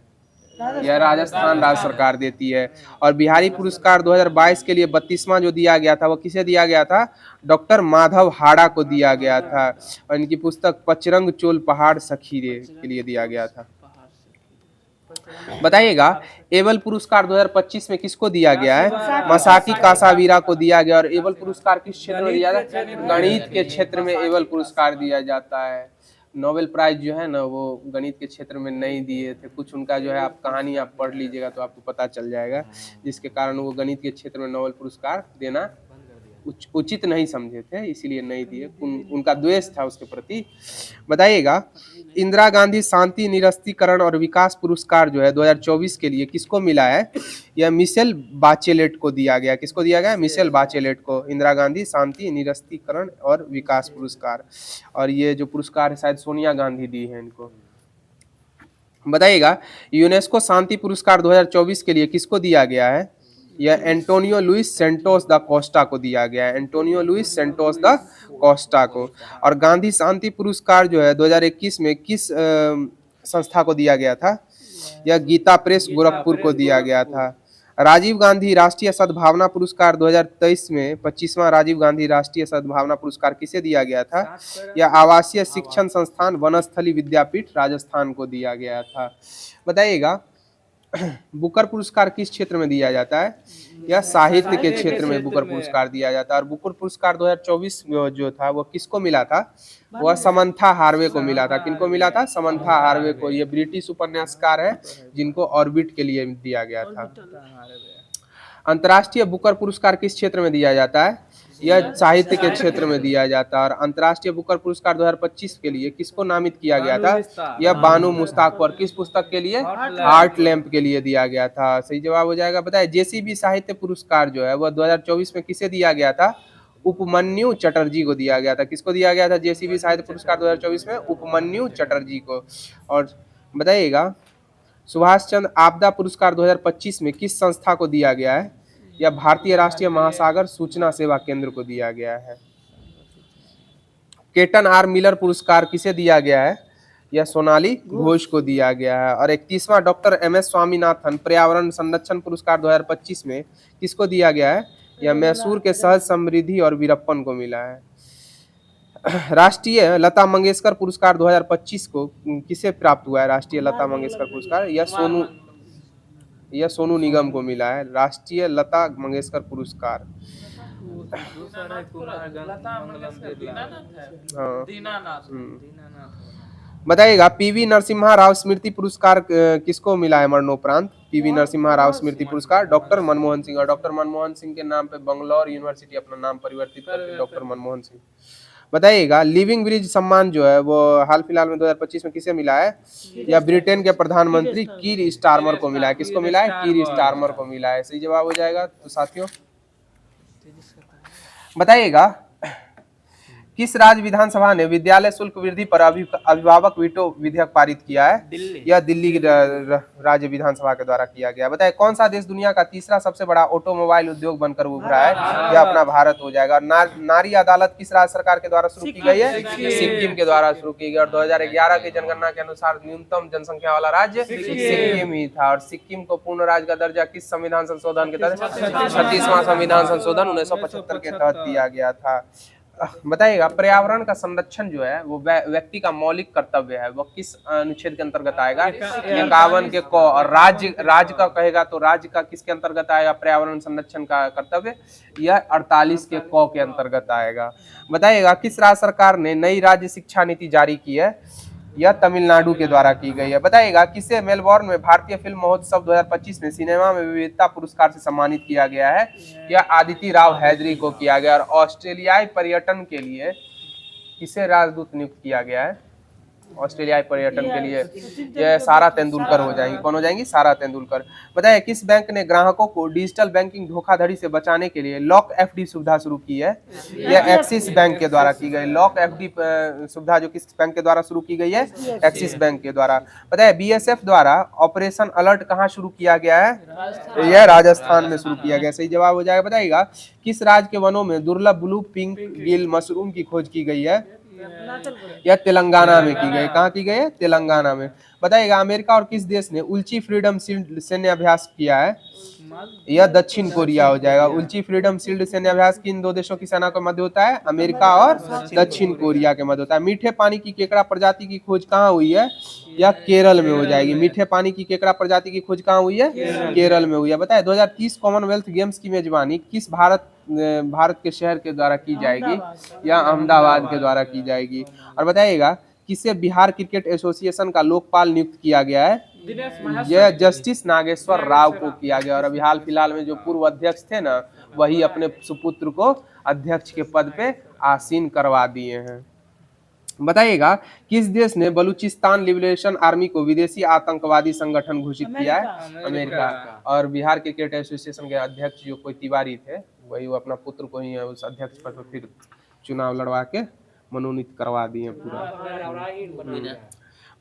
S1: यह राजस्थान राज्य सरकार देती है। और बिहारी पुरस्कार 2022 के लिए 32वां जो दिया गया था वो किसे दिया गया था? डॉक्टर माधव हाड़ा को दिया गया था। और इनकी पुस्तक पचरंग चोल पहाड़ सखीरे के लिए दिया गया था। बताइएगा एबल पुरस्कार 2025 में किसको दिया गया है? मसाकी कासावीरा को दिया गया। और एबल पुरस्कार किस क्षेत्र में दिया जाता है? गणित के क्षेत्र में एबल पुरस्कार दिया जाता है। नोबेल प्राइज जो है ना वो गणित के क्षेत्र में नहीं दिए थे। कुछ उनका जो है आप कहानी आप पढ़ लीजिएगा तो आपको पता चल जाएगा, जिसके कारण वो गणित के क्षेत्र में नोबेल पुरस्कार देना उचित नहीं समझे थे, इसीलिए नहीं दिए। उनका द्वेष था उसके प्रति। बताइएगा इंदिरा गांधी शांति निरस्तीकरण और विकास पुरस्कार जो है 2024 के लिए किसको मिला है? यह मिशेल बाचेलेट को दिया गया। किसको दिया गया? मिशेल बाचेलेट को इंदिरा गांधी शांति निरस्तीकरण और विकास पुरस्कार। और ये जो पुरस्कार है शायद सोनिया गांधी दी है इनको। बताइएगा यूनेस्को शांति पुरस्कार 2024 के लिए किसको दिया गया है? यह एंटोनियो लुइस सेंटोस दा कोस्टा को दिया गया है, एंटोनियो लुइस सेंटोस दा कोस्टा को। और गांधी शांति पुरस्कार जो है 2021 में किस संस्था को दिया गया था? यह गीता प्रेस गोरखपुर को दिया गया था। राजीव गांधी राष्ट्रीय सद्भावना पुरस्कार 2023 में 25वां राजीव गांधी राष्ट्रीय सद्भावना पुरस्कार किसे दिया गया था? यह आवासीय शिक्षण संस्थान वनस्थली विद्यापीठ राजस्थान को दिया गया था। बताइएगा बुकर पुरस्कार किस क्षेत्र में दिया जाता है? यह साहित्य के क्षेत्र में बुकर पुरस्कार दिया जाता है। और बुकर पुरस्कार 2024 जो था वो किसको मिला था? वह समंथा हार्वे को मिला था। किनको मिला था? समंथा हार्वे को। ये ब्रिटिश उपन्यासकार है जिनको ऑर्बिट के लिए दिया गया था। अंतर्राष्ट्रीय बुकर पुरस्कार किस क्षेत्र में दिया जाता है? यह साहित्य के क्षेत्र में दिया जाता है। और अंतर्राष्ट्रीय बुकर पुरस्कार 2025 के लिए किसको नामित किया गया था? यह बानो मुश्ताक पर किस पुस्तक के लिए? हार्ट लैम्प के लिए दिया गया था। सही जवाब हो जाएगा। बताइए जेसीबी साहित्य पुरस्कार जो है वह 2024 में किसे दिया गया था? उपमन्यु चटर्जी को दिया गया था। किसको दिया गया था जेसीबी साहित्य पुरस्कार 2024 में? उपमन्यु चटर्जी को। और बताइएगा सुभाष चंद्र आपदा पुरस्कार 2025 में किस संस्था को दिया गया है? या भारतीय राष्ट्रीय महासागर सूचना सेवा केंद्र को दिया गया है। केटन आर मिलर पुरस्कार किसे दिया गया है? यह सोनाली घोष को दिया गया है। और 31वां डॉक्टर MS स्वामीनाथन पर्यावरण संरक्षण पुरस्कार 2025 में किसको दिया गया है? यह मैसूर के सहज समृद्धि और वीरप्पन को मिला है। राष्ट्रीय लता मंगेशकर पुरस्कार 2025 को किसे प्राप्त हुआ है? राष्ट्रीय लता मंगेशकर पुरस्कार यह सोनू निगम को मिला है। राष्ट्रीय लता मंगेशकर पुरस्कार। बताइएगा PV नरसिम्हा राव स्मृति पुरस्कार किसको मिला है मरणोपरांत? PV नरसिम्हा राव स्मृति पुरस्कार डॉक्टर मनमोहन सिंह। और डॉक्टर मनमोहन सिंह के नाम पे बंगलौर यूनिवर्सिटी अपना नाम परिवर्तित करके डॉक्टर मनमोहन सिंह। बताइएगा लिविंग ब्रिज सम्मान जो है वो हाल फिलहाल में 2025 में किसे मिला है? या ब्रिटेन के प्रधानमंत्री कीर स्टारमर को मिला है। किसको मिला है? कीर स्टारमर को मिला है। सही जवाब हो जाएगा। तो साथियों बताइएगा किस राज्य विधानसभा ने विद्यालय शुल्क वृद्धि पर अभिभावक वीटो विधेयक पारित किया है? यह दिल्ली राज्य विधानसभा के द्वारा किया गया। बताइए कौन सा देश दुनिया का तीसरा सबसे बड़ा ऑटोमोबाइल उद्योग बनकर उभरा है? यह अपना भारत हो जाएगा। नारी अदालत किस राज्य सरकार के द्वारा शुरू की गई है? सिक्किम के द्वारा शुरू की गई। और 2011 की जनगणना के अनुसार न्यूनतम जनसंख्या वाला राज्य सिक्किम ही था। और सिक्किम को पूर्ण राज्य का दर्जा किस संविधान संशोधन के तहत? 36वां संविधान संशोधन 1975 के तहत दिया गया था। बताइएगा पर्यावरण का संरक्षण जो है वो व्यक्ति का मौलिक कर्तव्य है। वो किस अनुच्छेद के अंतर्गत आएगा? 51 के क। और राज्य का कहेगा तो राज्य का किसके अंतर्गत आएगा पर्यावरण संरक्षण का कर्तव्य? यह 48 के क के अंतर्गत आएगा। बताइएगा किस राज्य सरकार ने नई राज्य शिक्षा नीति जारी की है? यह तमिलनाडु के द्वारा की गई है। बताइएगा किसे मेलबोर्न में भारतीय फिल्म महोत्सव 2025 में सिनेमा में विविधता पुरस्कार से सम्मानित किया गया है? यह आदिति राव हैदरी को किया गया। और ऑस्ट्रेलियाई पर्यटन के लिए किसे राजदूत नियुक्त किया गया है? ऑस्ट्रेलियाई पर्यटन के लिए यह सारा तेंदुलकर हो जाएंगी। कौन हो जाएंगी? सारा तेंदुलकर। बताइए किस बैंक ने ग्राहकों को डिजिटल बैंकिंग धोखाधड़ी से बचाने के लिए लॉक FD सुविधा शुरू की है? यह एक्सिस बैंक के द्वारा की गई। लॉक FD सुविधा जो किस बैंक के द्वारा शुरू की गई है? एक्सिस बैंक के द्वारा। बताइए BSF द्वारा ऑपरेशन अलर्ट कहाँ शुरू किया गया है? यह राजस्थान में शुरू किया गया। सही जवाब हो जाएगा। बताइएगा किस राज्य के वनों में दुर्लभ ब्लू पिंक गिल मशरूम की खोज की गई है? यह तेलंगाना में की गई। कहाँ की गई है? तेलंगाना में। बताइएगा अमेरिका और किस देश ने उल्ची फ्रीडम शील्ड सैन्य अभ्यास किया है? यह दक्षिण कोरिया हो जाएगा। उल्ची फ्रीडम शील्ड सैन्य अभ्यास किन दो देशों की सेना के मध्य होता है? अमेरिका और दक्षिण कोरिया के मध्य होता है। मीठे पानी की केकड़ा प्रजाति की खोज कहाँ हुई है? यह केरल में हो जाएगी। मीठे पानी की केकड़ा प्रजाति की खोज कहाँ हुई है? केरल में हुई है। बताए 2030 कॉमनवेल्थ गेम्स की मेजबानी किस भारत के शहर के द्वारा की जाएगी? या अहमदाबाद के द्वारा की जाएगी। और बताइएगा किसे बिहार क्रिकेट एसोसिएशन का लोकपाल नियुक्त किया गया है? यह जस्टिस नागेश्वर राव को किया गया। और अभी हाल फिलहाल में जो पूर्व अध्यक्ष थे ना वही अपने सुपुत्र को अध्यक्ष के पद पे आसीन करवा दिए हैं। बताइएगा किस देश ने बलूचिस्तान लिबरेशन आर्मी को विदेशी आतंकवादी संगठन घोषित किया है? अमेरिका। और बिहार क्रिकेट एसोसिएशन के अध्यक्ष जो कोई तिवारी थे वही वो अपना पुत्र को ही उस अध्यक्ष पद पर फिर चुनाव लड़वा के मनोनीत करवा दिए पूरा।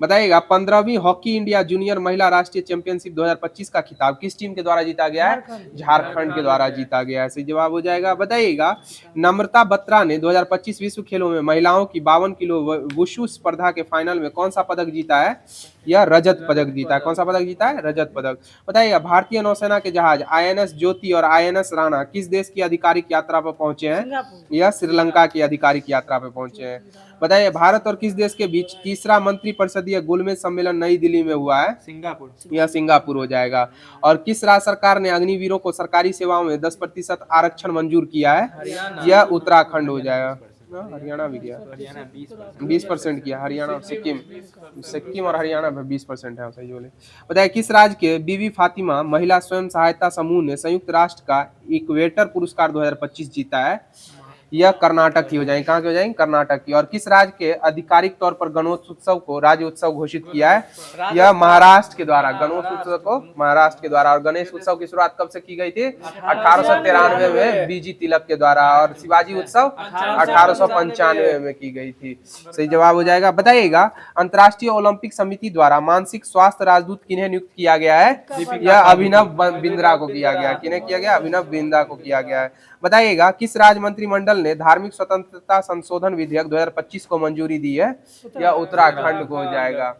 S1: बताइएगा 15वीं हॉकी इंडिया जूनियर महिला राष्ट्रीय चैंपियनशिप 2025 का खिताब किस टीम के द्वारा जीता गया है? झारखंड के द्वारा जीता गया है। सही जवाब हो जाएगा। बताइएगा नम्रता बत्रा ने 2025 विश्व खेलों में महिलाओं की 52 किलो वुशु स्पर्धा के फाइनल में कौन सा पदक जीता है? यह रजत पदक जीता है। कौन सा पदक जीता है? रजत पदक। बताइएगा भारतीय नौसेना के जहाज INS ज्योति और INS राणा किस देश की आधिकारिक यात्रा पर पहुंचे हैं? यह श्रीलंका की आधिकारिक यात्रा पर पहुंचे हैं। बताइए भारत और किस देश के बीच तीसरा मंत्रिपरिषदीय गोलमेज सम्मेलन नई दिल्ली में हुआ है? सिंगापुर। यह सिंगापुर हो जाएगा। और किस राज्य सरकार ने अग्निवीरों को सरकारी सेवाओं में 10% आरक्षण मंजूर किया है? यह उत्तराखंड हो जाएगा। हाँ, हरियाणा भी गया,
S3: हरियाणा
S1: 20% किया, हरियाणा और सिक्किम और हरियाणा में 20% है, सही बोले। बताइए किस राज्य के बीबी फातिमा महिला स्वयं सहायता समूह ने संयुक्त राष्ट्र का इक्वेटर पुरस्कार 2025 जीता है? यह कर्नाटक की हो जाएंगे, कहाँ की हो जाएंगे? कर्नाटक की। और किस राज्य के आधिकारिक तौर पर गणेश उत्सव को राज्य उत्सव घोषित किया है? यह महाराष्ट्र के द्वारा, गणेश उत्सव को महाराष्ट्र के द्वारा। और गणेश उत्सव की शुरुआत कब से की गई थी? 1893 में बीजी तिलक के द्वारा, और शिवाजी उत्सव 1895 में की गई थी। सही जवाब हो जाएगा। बताइएगा अंतर्राष्ट्रीय ओलंपिक समिति द्वारा मानसिक स्वास्थ्य राजदूत किन्हें नियुक्त किया गया है? यह अभिनव बिंद्रा को किया गया। किन्हें किया गया? अभिनव बिंद्रा को किया गया है। बताइएगा किस राज्य मंत्रिमंडल ने धार्मिक स्वतंत्रता संशोधन विधेयक 2025 को मंजूरी दी है? यह उत्तराखंड को हो जाएगा।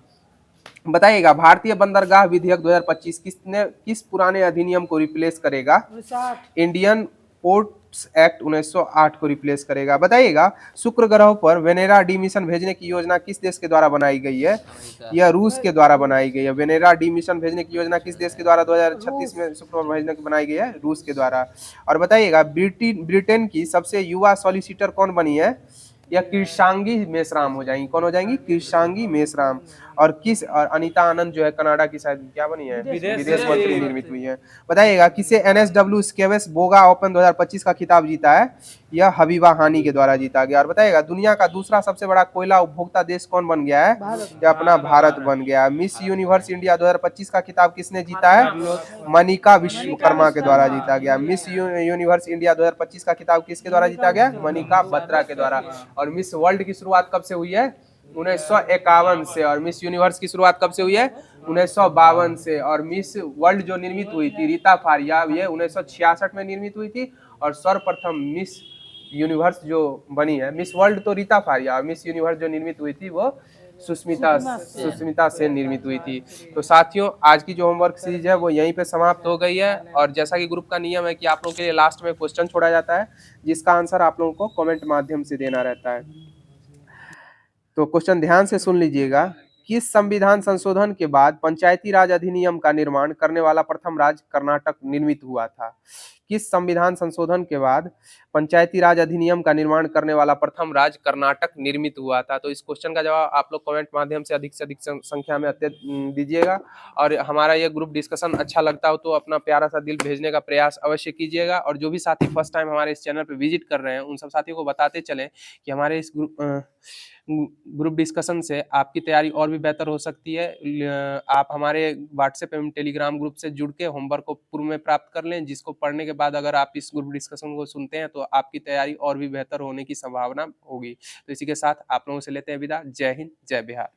S1: बताइएगा भारतीय बंदरगाह विधेयक 2025 किस पुराने अधिनियम को रिप्लेस करेगा? इंडियन पोर्ट्स एक्ट 1908 को रिप्लेस करेगा। बताइएगा शुक्र ग्रह पर वेनेरा डी मिशन भेजने की योजना किस देश के द्वारा बनाई गई है? यह रूस के द्वारा बनाई गई है। वेनेरा डी मिशन भेजने की योजना किस देश के द्वारा 2036 में शुक्र पर भेजने की बनाई गई है? रूस के द्वारा। और बताइएगा ब्रिटेन की सबसे युवा सॉलिसिटर कौन बनी है? या कृषांगी मेश्राम हो जाएंगी। कौन हो जाएंगी? कृषांगी मेश्राम। और अनीता आनंद जो है कनाडा की शायद क्या बनी है? विदेश मंत्री निर्मित हुई है। बताइएगा किसे NSW स्केवेस बोगा ओपन 2025 का खिताब जीता है? यह हबीबा हानी के द्वारा जीता गया। और बताइएगा दुनिया का दूसरा सबसे बड़ा कोयला उपभोक्ता देश कौन बन गया है? यह अपना भारत बन गया। मिस यूनिवर्स इंडिया 2025 का खिताब किसने जीता है? मनिका विश्वकर्मा के द्वारा जीता गया। मिस यूनिवर्स इंडिया 2025 का खिताब किसके द्वारा जीता गया? मनिका बत्रा के द्वारा। और मिस वर्ल्ड की शुरुआत कब से हुई है? 1951 से। और मिस यूनिवर्स की शुरुआत कब से हुई है? 1952 से। और मिस वर्ल्ड जो निर्मित हुई थी रीता फारिया, ये 1966 में निर्मित हुई थी। और सर्वप्रथम मिस यूनिवर्स जो बनी है, मिस वर्ल्ड तो रीता फारिया, और मिस यूनिवर्स जो निर्मित हुई थी वो सुष्मिता सेन निर्मित हुई थी। तो साथियों आज की जो होमवर्क सीरीज है वो यहीं पे समाप्त हो गई है। और जैसा कि ग्रुप का नियम है कि आप लोगों के लिए लास्ट में क्वेश्चन छोड़ा जाता है जिसका आंसर आप लोगों को कमेंट माध्यम से देना रहता है। तो क्वेश्चन ध्यान से सुन लीजिएगा। किस संविधान संशोधन के बाद पंचायती राज अधिनियम का निर्माण करने वाला प्रथम राज्य कर्नाटक निर्मित हुआ था? किस संविधान संशोधन के बाद पंचायती राज अधिनियम का निर्माण करने वाला प्रथम राज्य कर्नाटक निर्मित हुआ था? तो इस क्वेश्चन का जवाब आप लोग कमेंट माध्यम से अधिक संख्या में दीजिएगा। और हमारा ये ग्रुप डिस्कशन अच्छा लगता हो तो अपना प्यारा सा दिल भेजने का प्रयास अवश्य कीजिएगा। और जो भी साथी फर्स्ट टाइम हमारे इस चैनल पर विजिट कर रहे हैं उन सब साथियों को बताते चलें कि हमारे इस ग्रुप डिस्कशन से आपकी तैयारी और भी बेहतर हो सकती है। आप हमारे व्हाट्सएप एवं टेलीग्राम ग्रुप से जुड़ के होमवर्क को पूर्व में प्राप्त कर लें, जिसको पढ़ने के बाद अगर आप इस ग्रुप डिस्कशन को सुनते हैं तो आपकी तैयारी और भी बेहतर होने की संभावना होगी। तो इसी के साथ आप लोगों से लेते हैं विदा। जय हिंद, जय बिहार।